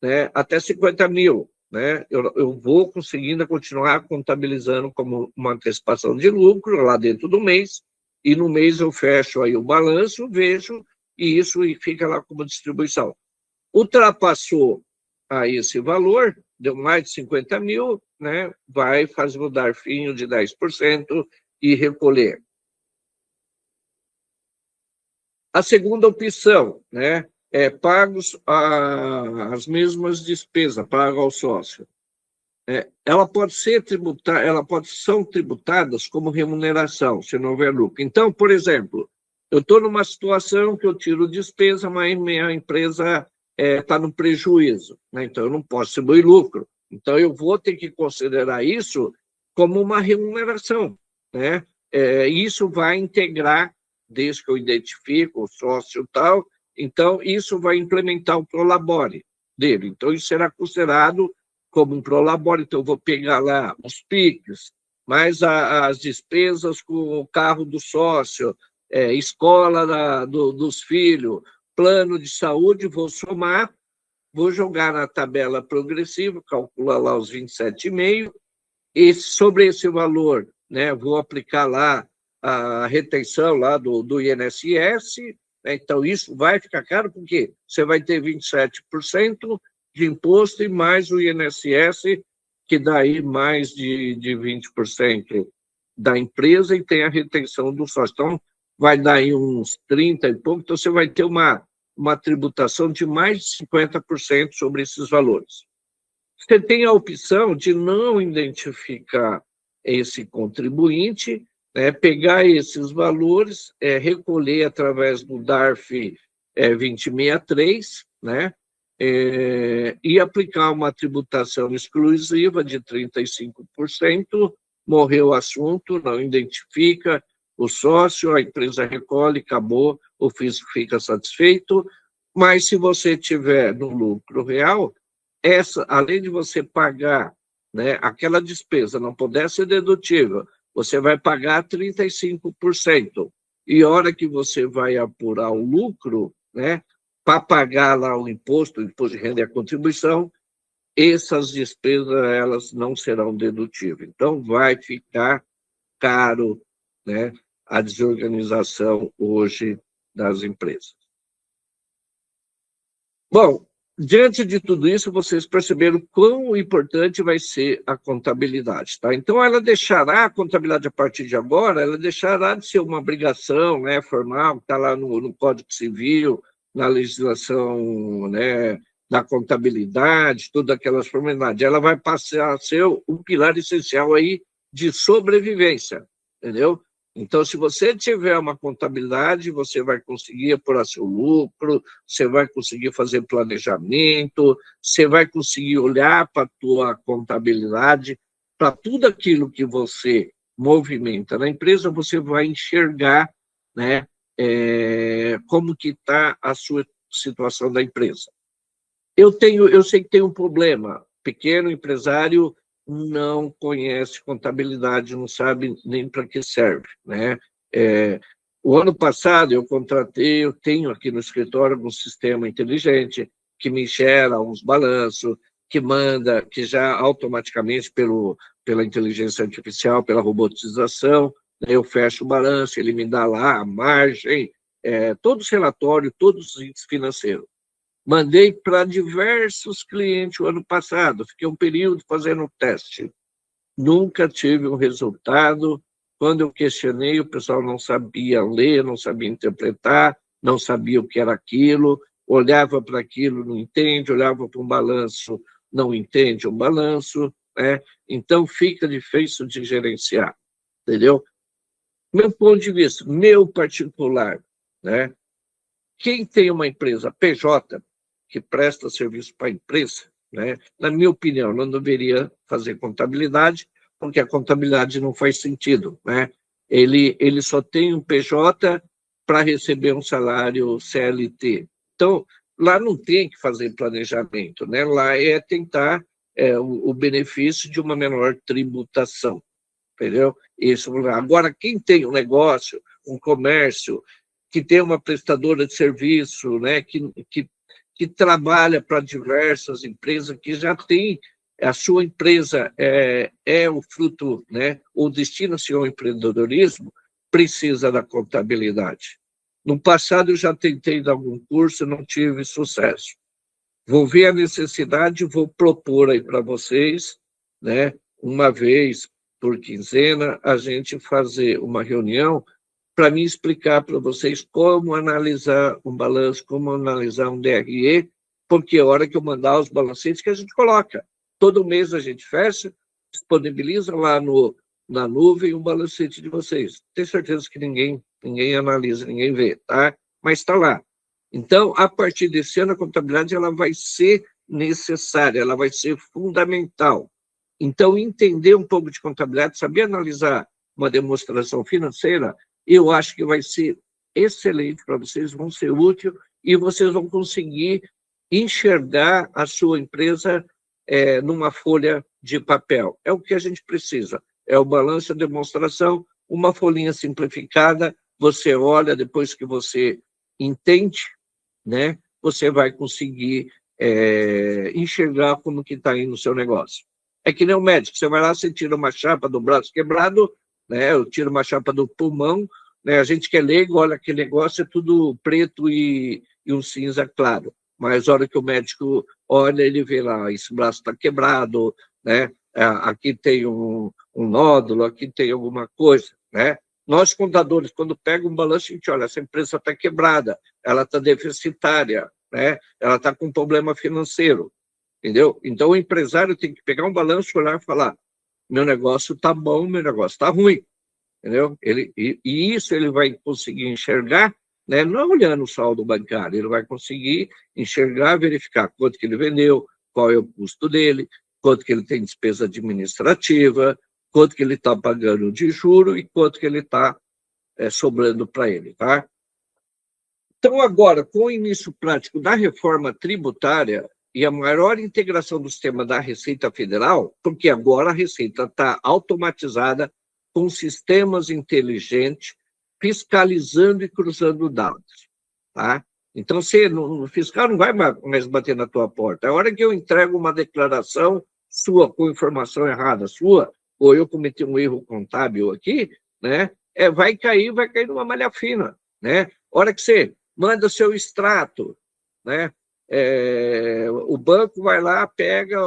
né, até 50 mil, né, eu vou conseguindo continuar contabilizando como uma antecipação de lucro lá dentro do mês, e no mês eu fecho aí o balanço, vejo, e isso fica lá como distribuição. Ultrapassou aí esse valor, deu mais de 50 mil, né, vai fazer o DARFinho de 10% e recolher. A segunda opção, né, pagos as mesmas despesas, paga ao sócio. Ela pode ser são tributadas como remuneração, se não houver lucro. Então, por exemplo, eu estou numa situação que eu tiro despesa, mas minha empresa está no prejuízo, né? Então eu não posso distribuir lucro. Então eu vou ter que considerar isso como uma remuneração, né? Isso vai integrar, desde que eu identifico o sócio e tal, então isso vai implementar o Prolabore dele. Então isso será considerado como um prolabore, então eu vou pegar lá os PIX, mais as despesas com o carro do sócio, escola dos filhos, plano de saúde, vou somar, vou jogar na tabela progressiva, calcula lá os 27,5, e sobre esse valor, né, vou aplicar lá a retenção lá do INSS, né, então isso vai ficar caro, porque você vai ter 27% de imposto e mais o INSS, que dá aí mais de 20% da empresa e tem a retenção do sócio. Então, vai dar aí uns 30 e pouco, então você vai ter uma tributação de mais de 50% sobre esses valores. Você tem a opção de não identificar esse contribuinte, né, pegar esses valores, recolher através do DARF 2063, né, e aplicar uma tributação exclusiva de 35%, morreu o assunto, não identifica o sócio, a empresa recolhe, acabou, o fisco fica satisfeito, mas se você tiver no lucro real, além de você pagar, né, aquela despesa não puder ser dedutível, você vai pagar 35%. E a hora que você vai apurar o lucro, né, para pagar lá o imposto de renda e a contribuição, essas despesas elas não serão dedutíveis. Então, vai ficar caro, né, a desorganização hoje das empresas. Bom, diante de tudo isso, vocês perceberam quão importante vai ser a contabilidade, tá? Então, ela deixará, a contabilidade a partir de agora, ela deixará de ser uma obrigação, né, formal, está lá no Código Civil, na legislação, né, da contabilidade, todas aquelas formalidades. Ela vai passar a ser um pilar essencial aí de sobrevivência, entendeu? Então, se você tiver uma contabilidade, você vai conseguir apurar seu lucro, você vai conseguir fazer planejamento, você vai conseguir olhar para a tua contabilidade, para tudo aquilo que você movimenta na empresa, você vai enxergar, né, como que está a sua situação da empresa. Eu sei que tem um problema, pequeno empresário não conhece contabilidade, não sabe nem para que serve, né? O ano passado eu tenho aqui no escritório um sistema inteligente que me gera uns balanços, que manda, que já automaticamente pela inteligência artificial, pela robotização, né, eu fecho o balanço, ele me dá lá a margem, todos os relatórios, todos os índices financeiros. Mandei para diversos clientes o ano passado, fiquei um período fazendo teste. Nunca tive um resultado. Quando eu questionei, o pessoal não sabia ler, não sabia interpretar, não sabia o que era aquilo, olhava para aquilo, não entende, olhava para um balanço, não entende um balanço, né? Então fica difícil de gerenciar, entendeu? Meu ponto de vista, meu particular, né? Quem tem uma empresa PJ, que presta serviço para a empresa, né, na minha opinião, não deveria fazer contabilidade, porque a contabilidade não faz sentido, né? Ele só tem um PJ para receber um salário CLT. Então, lá não tem que fazer planejamento, né? Lá é tentar o benefício de uma menor tributação, entendeu? Isso. Agora, quem tem um negócio, um comércio, que tem uma prestadora de serviço, né, que trabalha para diversas empresas, que já tem a sua empresa o fruto, né, ou destina-se ao empreendedorismo, precisa da contabilidade. No passado, eu já tentei dar algum curso, não tive sucesso. Vou ver a necessidade, vou propor aí para vocês, né, uma vez por quinzena, a gente fazer uma reunião para me explicar para vocês como analisar um balanço, como analisar um DRE, porque a hora que eu mandar os balancetes que a gente coloca. Todo mês a gente fecha, disponibiliza lá na nuvem um balancete de vocês. Tenho certeza que ninguém analisa, ninguém vê, tá? Mas está lá. Então, a partir desse ano, a contabilidade ela vai ser necessária, ela vai ser fundamental. Então, entender um pouco de contabilidade, saber analisar uma demonstração financeira, eu acho que vai ser excelente para vocês, vão ser útil e vocês vão conseguir enxergar a sua empresa numa folha de papel. É o que a gente precisa. É o balanço, a demonstração, uma folhinha simplificada, você olha, depois que você entende, né, você vai conseguir enxergar como que está indo o seu negócio. É que nem o médico, você vai lá, você tira uma chapa do braço quebrado, né, eu tiro uma chapa do pulmão, né, a gente que é leigo, olha, aquele negócio é tudo preto e um cinza claro, mas a hora que o médico olha, ele vê lá, esse braço está quebrado, né, aqui tem um nódulo, aqui tem alguma coisa, né? Nós, contadores, quando pega um balanço, a gente olha, essa empresa está quebrada, ela está deficitária, né? Ela está com problema financeiro, entendeu? Então, o empresário tem que pegar um balanço, olhar e falar, meu negócio está bom, meu negócio está ruim, entendeu? E isso ele vai conseguir enxergar, né? Não olhando o saldo bancário, ele vai conseguir enxergar, verificar quanto que ele vendeu, qual é o custo dele, quanto que ele tem despesa administrativa, quanto que ele está pagando de juro e quanto que ele está sobrando para ele, tá? Então, agora, com o início prático da reforma tributária e a maior integração do sistema da Receita Federal, porque agora a Receita está automatizada com sistemas inteligentes, fiscalizando e cruzando dados, tá? Então, o fiscal não vai mais bater na tua porta. A hora que eu entrego uma declaração sua com informação errada sua, ou eu cometi um erro contábil aqui, né, vai cair numa malha fina, né? A hora que você manda o seu extrato, né, o banco vai lá, pega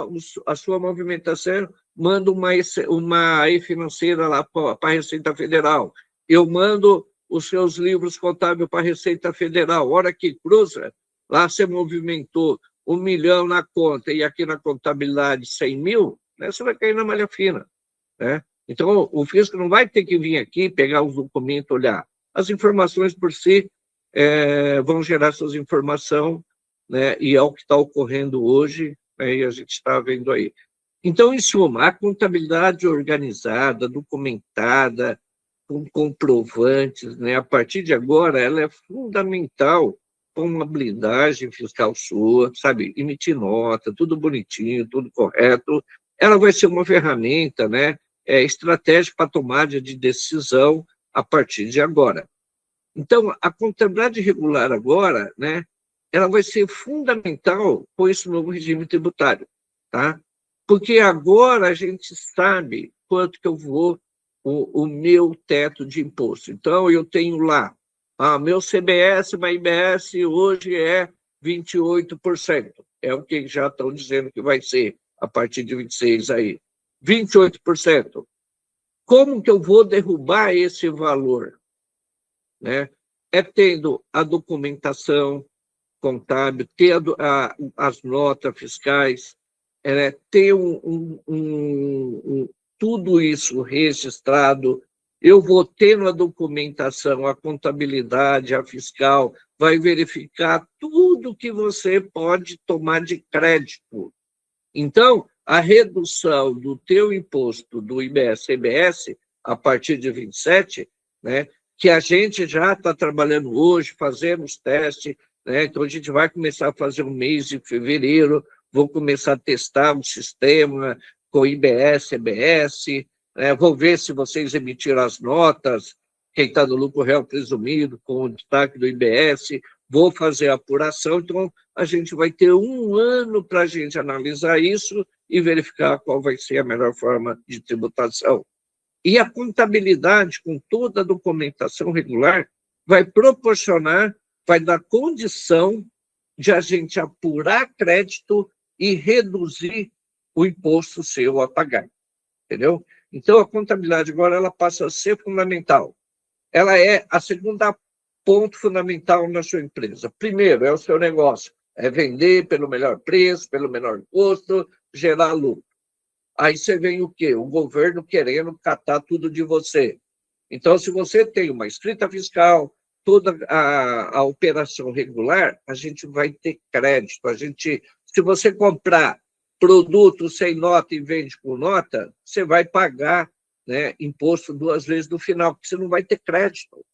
a sua movimentação, manda uma e-financeira lá para a Receita Federal. Eu mando os seus livros contábeis para a Receita Federal. A hora que cruza, lá você movimentou 1 milhão na conta e aqui na contabilidade 100 mil, né, você vai cair na malha fina, né? Então, o fisco não vai ter que vir aqui, pegar os documentos, olhar. As informações por si vão gerar suas informações, né, e é o que está ocorrendo hoje, né, e a gente está vendo aí. Então, em suma, a contabilidade organizada, documentada, com comprovantes, né? A partir de agora, ela é fundamental para uma blindagem fiscal sua, sabe? Emitir nota, tudo bonitinho, tudo correto. Ela vai ser uma ferramenta, né? Estratégica para tomada de decisão a partir de agora. Então, a contabilidade regular agora, né? Ela vai ser fundamental com esse novo regime tributário, tá? Porque agora a gente sabe quanto que eu vou o meu teto de imposto. Então, eu tenho lá, meu CBS, mais IBS hoje é 28%. É o que já estão dizendo que vai ser a partir de 26 aí. 28%. Como que eu vou derrubar esse valor? Né? É tendo a documentação contábil, ter as notas fiscais, ter tudo isso registrado. Eu vou tendo a documentação, a contabilidade, a fiscal, vai verificar tudo que você pode tomar de crédito. Então, a redução do teu imposto do IBS-CBS, a partir de 27, né, que a gente já está trabalhando hoje, fazendo os testes, né, então a gente vai começar a fazer um mês de fevereiro, vou começar a testar um sistema com IBS-CBS, né, vou ver se vocês emitiram as notas, quem está no lucro real presumido, com o destaque do IBS, vou fazer a apuração, então a gente vai ter 1 ano para a gente analisar isso e verificar qual vai ser a melhor forma de tributação. E a contabilidade, com toda a documentação regular, vai proporcionar, vai dar condição de a gente apurar crédito e reduzir o imposto seu a pagar, entendeu? Então, a contabilidade agora ela passa a ser fundamental. Ela é a segunda ponto fundamental na sua empresa. Primeiro, é o seu negócio. É vender pelo melhor preço, pelo menor custo, gerar lucro. Aí você vem o quê? O governo querendo catar tudo de você. Então, se você tem uma escrita fiscal, toda a operação regular, a gente vai ter crédito. Se você comprar produto sem nota e vende com nota, você vai pagar, né, imposto 2 vezes no final, porque você não vai ter crédito.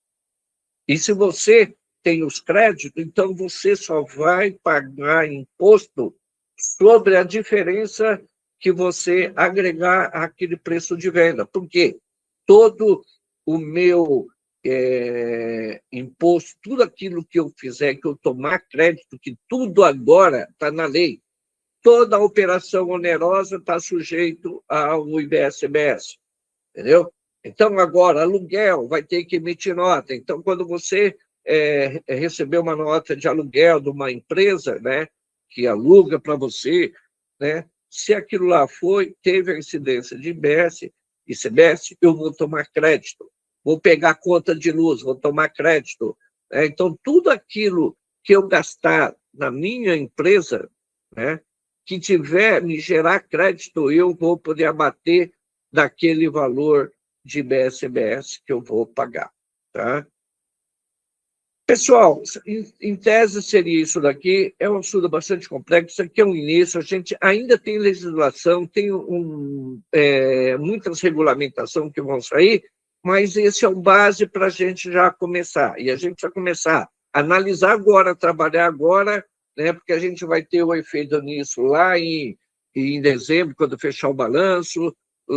E se você tem os créditos, então você só vai pagar imposto sobre a diferença que você agregar àquele preço de venda. Por quê? Todo o meu imposto, tudo aquilo que eu fizer, que eu tomar crédito, que tudo agora está na lei, toda a operação onerosa está sujeito ao IBS-CBS, entendeu? Então, agora, aluguel, vai ter que emitir nota. Então, quando você receber uma nota de aluguel de uma empresa, né, que aluga para você, né, se aquilo lá teve a incidência de IBS e CBS, eu vou tomar crédito. Vou pegar conta de luz, vou tomar crédito. Né? Então, tudo aquilo que eu gastar na minha empresa, né, que tiver me gerar crédito, eu vou poder abater daquele valor de IBS-CBS que eu vou pagar. Tá? Pessoal, em tese seria isso daqui, é um assunto bastante complexo, isso aqui é um início, a gente ainda tem legislação, tem muitas regulamentações que vão sair, mas esse é o base para a gente já começar, e a gente vai começar a analisar agora, trabalhar agora, né, porque a gente vai ter o efeito nisso lá em dezembro, quando fechar o balanço,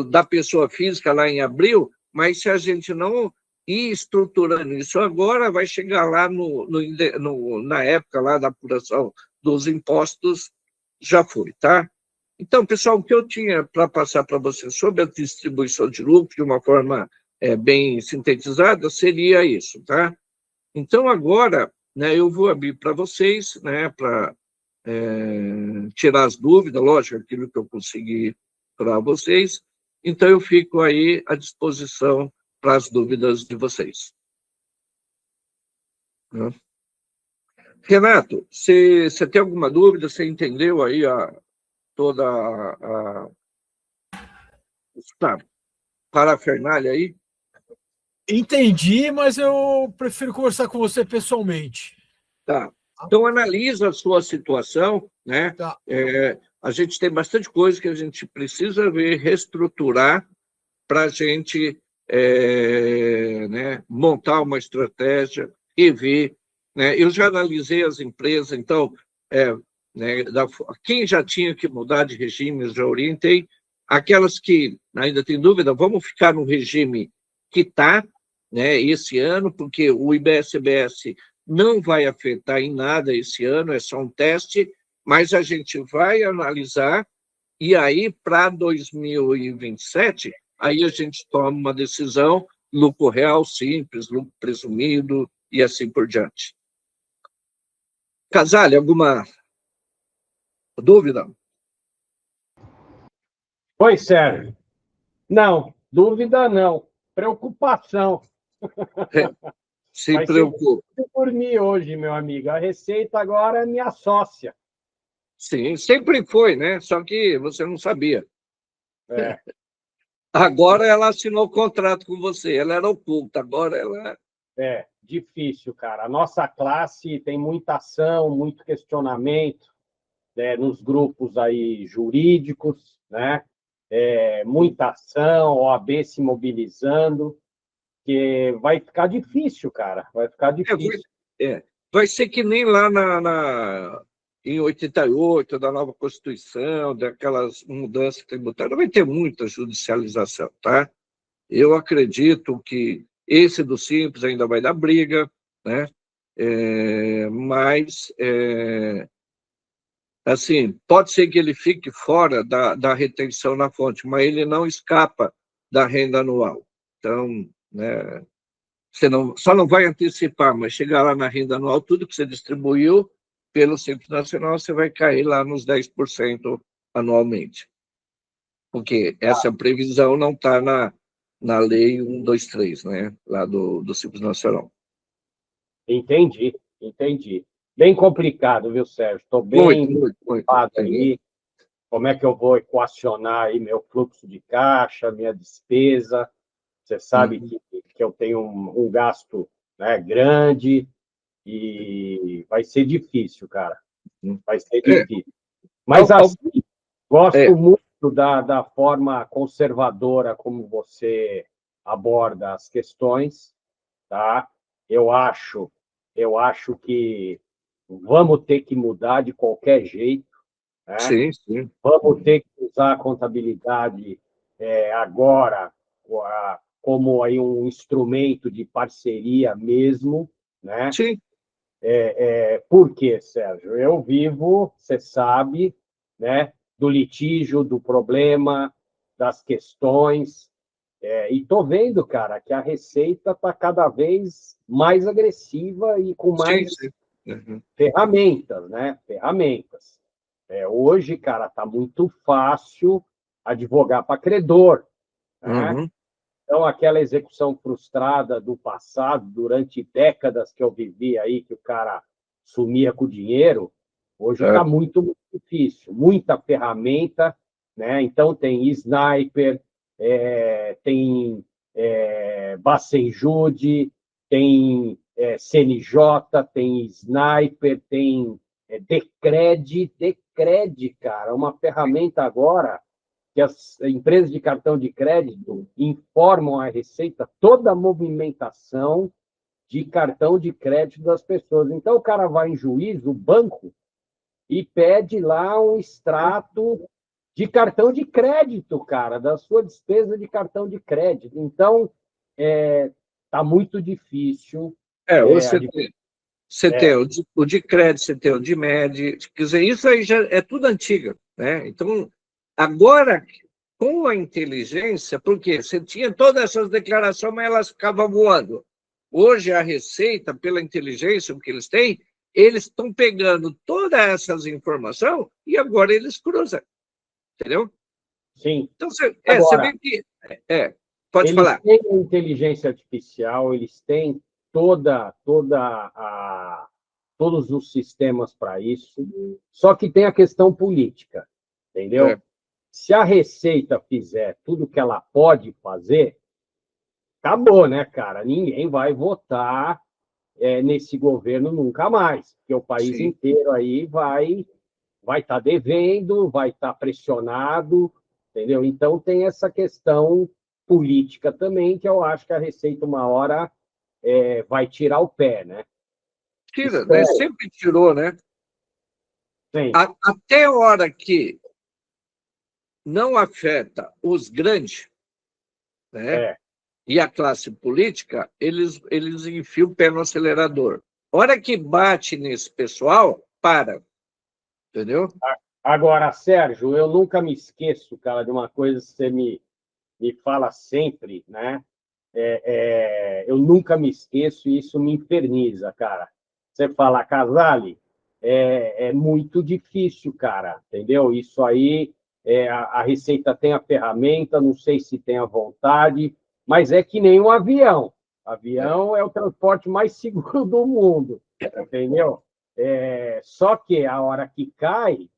da pessoa física lá em abril, mas se a gente não ir estruturando isso agora, vai chegar lá na época lá da apuração dos impostos, já foi, tá? Então, pessoal, o que eu tinha para passar para vocês sobre a distribuição de lucro, de uma forma bem sintetizada, seria isso, tá? Então, agora, né, eu vou abrir para vocês, né, para tirar as dúvidas, lógico, aquilo que eu consegui para vocês. Então, eu fico aí à disposição para as dúvidas de vocês. Renato, você tem alguma dúvida? Você entendeu aí toda a parafernália aí? Entendi, mas eu prefiro conversar com você pessoalmente. Tá. Então, analisa a sua situação, né? Tá. a gente tem bastante coisa que a gente precisa ver, reestruturar para a gente né, montar uma estratégia e ver. Né? Eu já analisei as empresas, então, né, quem já tinha que mudar de regime, eu já orientei. Aquelas que ainda têm dúvida, vamos ficar no regime que está, né, esse ano, porque o IBS-CBS não vai afetar em nada esse ano, é só um teste, mas a gente vai analisar, e aí, para 2027, aí a gente toma uma decisão, lucro real simples, lucro presumido, e assim por diante. Casale, alguma dúvida? Oi, Sérgio. Não, dúvida não. Preocupação. Se Vai ser preocupe. difícil por mim hoje, meu amigo. A Receita agora é minha sócia. Sim, sempre foi, né? Só que você não sabia. É. Agora ela assinou o contrato com você, ela era oculta, agora ela... É, difícil, cara. A nossa classe tem muita ação, muito questionamento, né, nos grupos aí jurídicos, né? Muita ação, OAB se mobilizando, que vai ficar difícil, cara. Vai ficar difícil. Vai ser que nem lá em 88, da nova Constituição, daquelas mudanças tributárias, vai ter muita judicialização, tá? Eu acredito que esse do Simples ainda vai dar briga, né? Mas, assim, pode ser que ele fique fora da retenção na fonte, mas ele não escapa da renda anual. Então, né, você só não vai antecipar, mas chegar lá na renda anual, tudo que você distribuiu pelo Simples Nacional, você vai cair lá nos 10% anualmente. Porque essa previsão não está na lei 123, né? Lá do Simples Nacional. Entendi, entendi. Bem complicado, viu, Sérgio? Estou Muito, bem muito, muito. preocupado aí. Como é que eu vou equacionar aí meu fluxo de caixa, minha despesa? Você sabe que eu tenho um gasto, né, grande e vai ser difícil, cara. Vai ser difícil. Mas, assim, gosto muito da forma conservadora como você aborda as questões, tá? Eu acho que vamos ter que mudar de qualquer jeito, né? Sim, sim. Vamos ter que usar a contabilidade agora como aí um instrumento de parceria mesmo, né? Sim. Por quê, Sérgio? Eu vivo, você sabe, né, do litígio, do problema, das questões, e estou vendo, cara, que a Receita está cada vez mais agressiva e com Sim, mais sim. Uhum. ferramentas, né? Ferramentas. Hoje, cara, está muito fácil advogar para credor, né? Uhum. Então, aquela execução frustrada do passado, durante décadas que eu vivi aí, que o cara sumia com o dinheiro, hoje está muito, muito difícil. Muita ferramenta, né? Então, tem Sniper, tem Bacenjude, tem CNJ, tem Sniper, tem Decred, cara, uma ferramenta agora que as empresas de cartão de crédito informam à Receita toda a movimentação de cartão de crédito das pessoas. Então, o cara vai em juízo, o banco, e pede lá um extrato de cartão de crédito, cara, da sua despesa de cartão de crédito. Então, está muito difícil. Você tem o de crédito, você tem o de MED, quer dizer, isso aí já é tudo antigo, né? Então, agora, com a inteligência, porque você tinha todas essas declarações, mas elas ficavam voando. Hoje, a Receita, pela inteligência que eles estão pegando todas essas informações e agora eles cruzam, entendeu? Sim. Então, você vê que... pode eles falar. têm a inteligência artificial, eles têm todos os sistemas para isso, só que tem a questão política, entendeu? Se a Receita fizer tudo que ela pode fazer, acabou, né, cara? Ninguém vai votar nesse governo nunca mais, porque o país inteiro aí vai vai estar devendo, vai estar pressionado, entendeu? Então tem essa questão política também, que eu acho que a Receita, uma hora, vai tirar o pé, né? Tira, né? Espero. Sempre tirou, né? Sim. Até a hora que não afeta os grandes, né? E a classe política, eles enfiam o pé no acelerador. A hora que bate nesse pessoal, para. Entendeu? Agora, Sérgio, eu nunca me esqueço, cara, de uma coisa que você me fala sempre, né? Eu nunca me esqueço e isso me inferniza, cara. Você fala, Casale, é muito difícil, cara, entendeu? Isso aí, a Receita tem a ferramenta, não sei se tem a vontade, mas é que nem um avião. Avião é o transporte mais seguro do mundo, entendeu? Só que a hora que cai,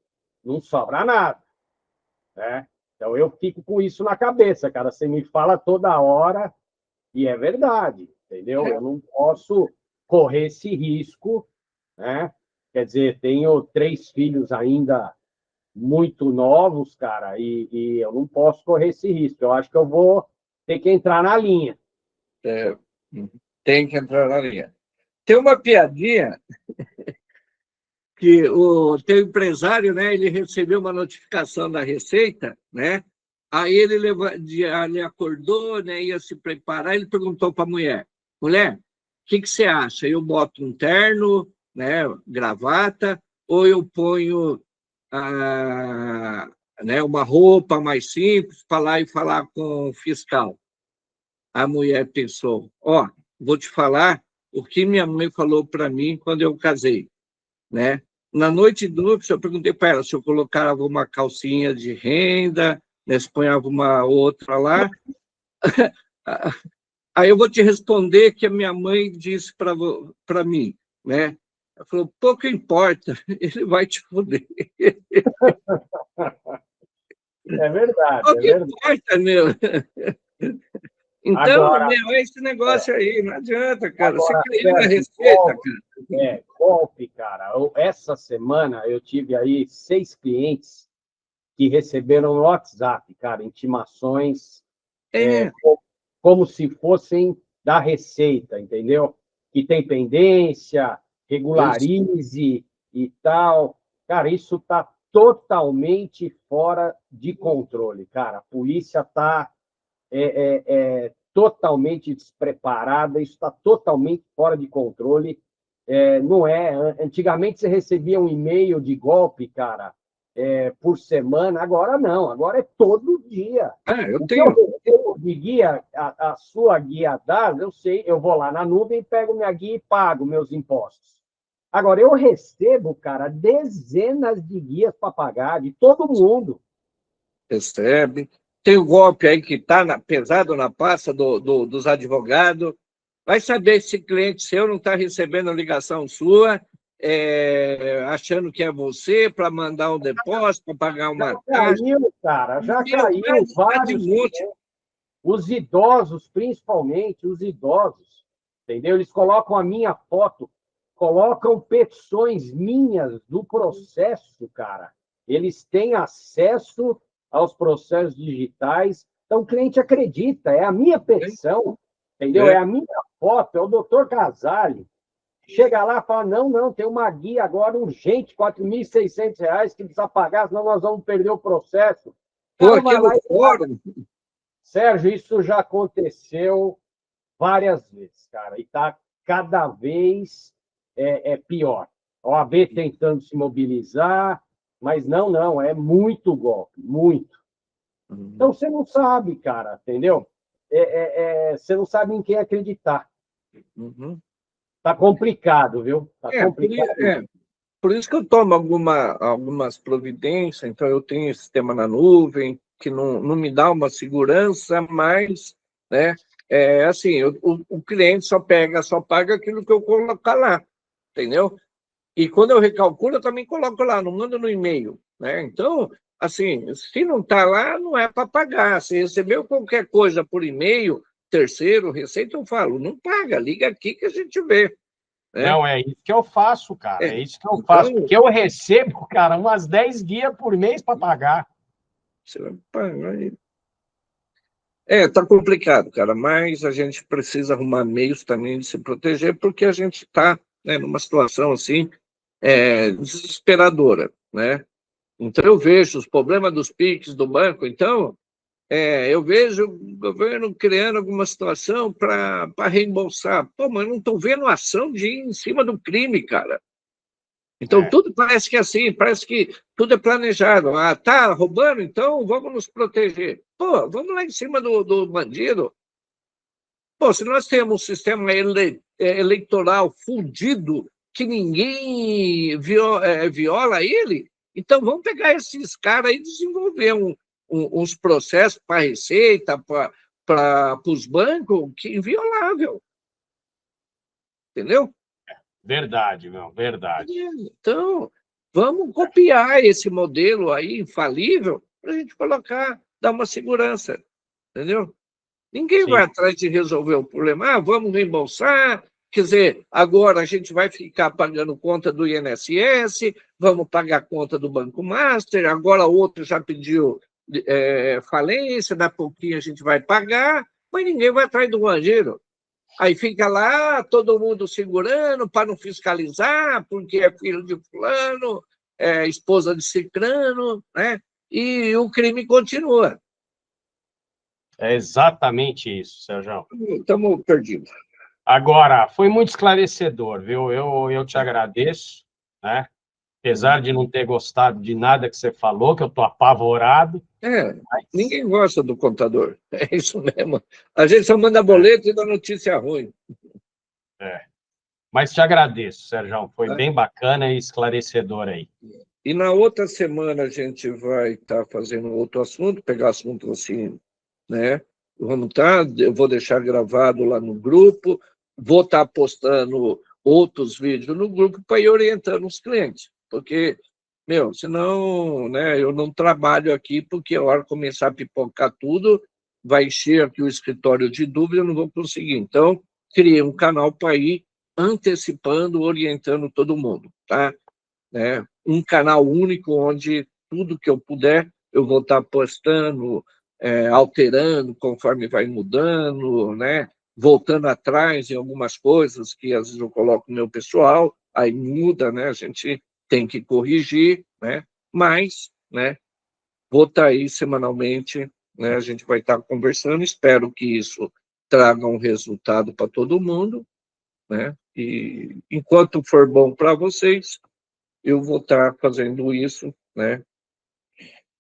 não sobra nada, né? Então eu fico com isso na cabeça, cara. Você me fala toda hora e é verdade, entendeu? Eu não posso correr esse risco, né? Quer dizer, tenho 3 filhos ainda muito novos, cara, e eu não posso correr esse risco. Eu acho que eu vou ter que entrar na linha. Tem que entrar na linha. Tem uma piadinha que o teu empresário, né, ele recebeu uma notificação da Receita, né? Aí ele acordou, né, ia se preparar, ele perguntou para a mulher: mulher, o que você acha? Eu boto um terno, né, gravata, ou eu ponho né, uma roupa mais simples para lá e falar com o fiscal? A mulher pensou: ó, vou te falar o que minha mãe falou para mim quando eu casei, né? Na noite do núpcias, eu perguntei para ela se eu colocava uma calcinha de renda, né, se ponhava uma outra lá. Aí eu vou te responder que a minha mãe disse para mim, né? Ela falou: pouco importa, ele vai te foder. É verdade, é Pouco verdade. importa, meu. Então, Agora, meu, é esse negócio aí, não adianta, cara. Você agora, caiu na Sérgio, receita, cara. golpe, cara. Essa semana eu tive aí 6 clientes que receberam no WhatsApp, cara, intimações É, como se fossem da Receita, entendeu? Que tem pendência, isso, regularize e tal. Cara, isso está totalmente fora de controle, cara. A polícia está totalmente despreparada, isso está totalmente fora de controle. Não é. Antigamente você recebia um e-mail de golpe, cara, por semana, agora não, agora é todo dia. eu O que eu tenho. recebo de guia, a sua guia DAS, eu sei, eu vou lá na nuvem, pego minha guia e pago meus impostos. Agora, eu recebo, cara, dezenas de guias para pagar, de todo mundo. Recebe. Tem o golpe aí que está pesado na pasta dos advogados. Vai saber se cliente seu não está recebendo ligação sua, achando que é você para mandar um depósito, para pagar uma taxa. Caiu, cara, já Meu, caiu tá de vários. monte. Os idosos, principalmente, os idosos, entendeu? Eles colocam a minha foto, colocam petições minhas do processo, cara. Eles têm acesso aos processos digitais. Então, o cliente acredita, é a minha petição, entendeu? É É, a minha foto, é o doutor Casale. Chega lá e fala: não, não, tem uma guia agora urgente, R$ 4.600 que precisa pagar, senão nós vamos perder o processo. O pô, cara aqui vai no lá e paga. fórum, Sérgio, isso já aconteceu várias vezes, cara, e está cada vez pior. A OAB tentando se mobilizar, mas não, é muito golpe, muito. Então você não sabe, cara, entendeu? Você não sabe em quem acreditar. uhum. Tá complicado, viu? Tá É, por, i- complicado. é, por isso que eu tomo algumas providências. Então, eu tenho esse sistema na nuvem, que não me dá uma segurança, mas, né, assim, o cliente só paga aquilo que eu colocar lá, entendeu? E quando eu recalculo, eu também coloco lá, não mando no e-mail, né? Então, assim, se não está lá, não é para pagar. Se recebeu qualquer coisa por e-mail, terceiro, receita, eu falo: não paga, liga aqui que a gente vê. né? Não, é isso que eu faço, cara. É isso que eu faço. Então, Porque eu recebo, cara, umas 10 guias por mês para pagar. você vai pagar. Tá complicado, cara, mas a gente precisa arrumar meios também de se proteger, porque a gente está, né, numa situação assim, desesperadora, né? Então, eu vejo os problemas dos PIX do banco, então, eu vejo o governo criando alguma situação para reembolsar. Pô, mas não estou vendo ação de ir em cima do crime, cara. Então, tudo parece que é assim, parece que tudo é planejado. Ah, tá roubando? Então vamos nos proteger. Pô, vamos lá em cima do bandido. Pô, se nós temos um sistema eleitoral fundido, que ninguém viola ele, então vamos pegar esses caras e desenvolver uns processos para a Receita, para os bancos, que é inviolável. Entendeu? Verdade, meu, verdade. Então, vamos copiar esse modelo aí, infalível, para a gente colocar, dar uma segurança, entendeu? Ninguém Sim. vai atrás de resolver o problema. Ah, vamos reembolsar, quer dizer, agora a gente vai ficar pagando conta do INSS, vamos pagar conta do Banco Master, agora outro já pediu falência, daqui a pouquinho a gente vai pagar, mas ninguém vai atrás do bandido. Aí fica lá todo mundo segurando para não fiscalizar, porque é filho de fulano, é esposa de cicrano, né? E o crime continua. É exatamente isso, Sérgio. Estamos perdidos. Agora, foi muito esclarecedor, viu? Eu te agradeço, né? Apesar de não ter gostado de nada que você falou, que eu estou apavorado. Mas... Ninguém gosta do contador. É isso mesmo. A gente só manda boleto e dá notícia ruim. Mas te agradeço, Sérgio. Foi bem bacana e esclarecedor aí. E na outra semana a gente vai estar fazendo outro assunto, pegar assunto assim, né? Eu vou deixar gravado lá no grupo, vou estar postando outros vídeos no grupo para ir orientando os clientes, porque, senão, né, eu não trabalho aqui, porque a hora que começar a pipocar tudo, vai encher aqui o escritório de dúvida, eu não vou conseguir. Então, criei um canal para ir antecipando, orientando todo mundo, tá? Né? Um canal único onde tudo que eu puder eu vou estar postando, alterando conforme vai mudando, né? Voltando atrás em algumas coisas que às vezes eu coloco no meu pessoal, aí muda, né? A gente tem que corrigir, né? Mas, né? Vou estar aí semanalmente, né? A gente vai estar conversando, espero que isso traga um resultado para todo mundo, né? E enquanto for bom para vocês, eu vou estar fazendo isso, né?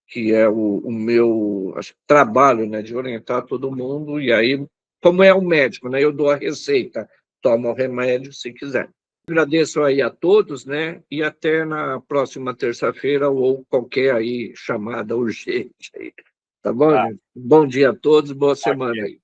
Que é o meu trabalho, né? De orientar todo mundo. E aí, como é um médico, né? Eu dou a receita, toma o remédio se quiser. Agradeço aí a todos, né? E até na próxima terça-feira ou qualquer aí chamada urgente aí. Tá bom, gente? Bom dia a todos, boa semana aí.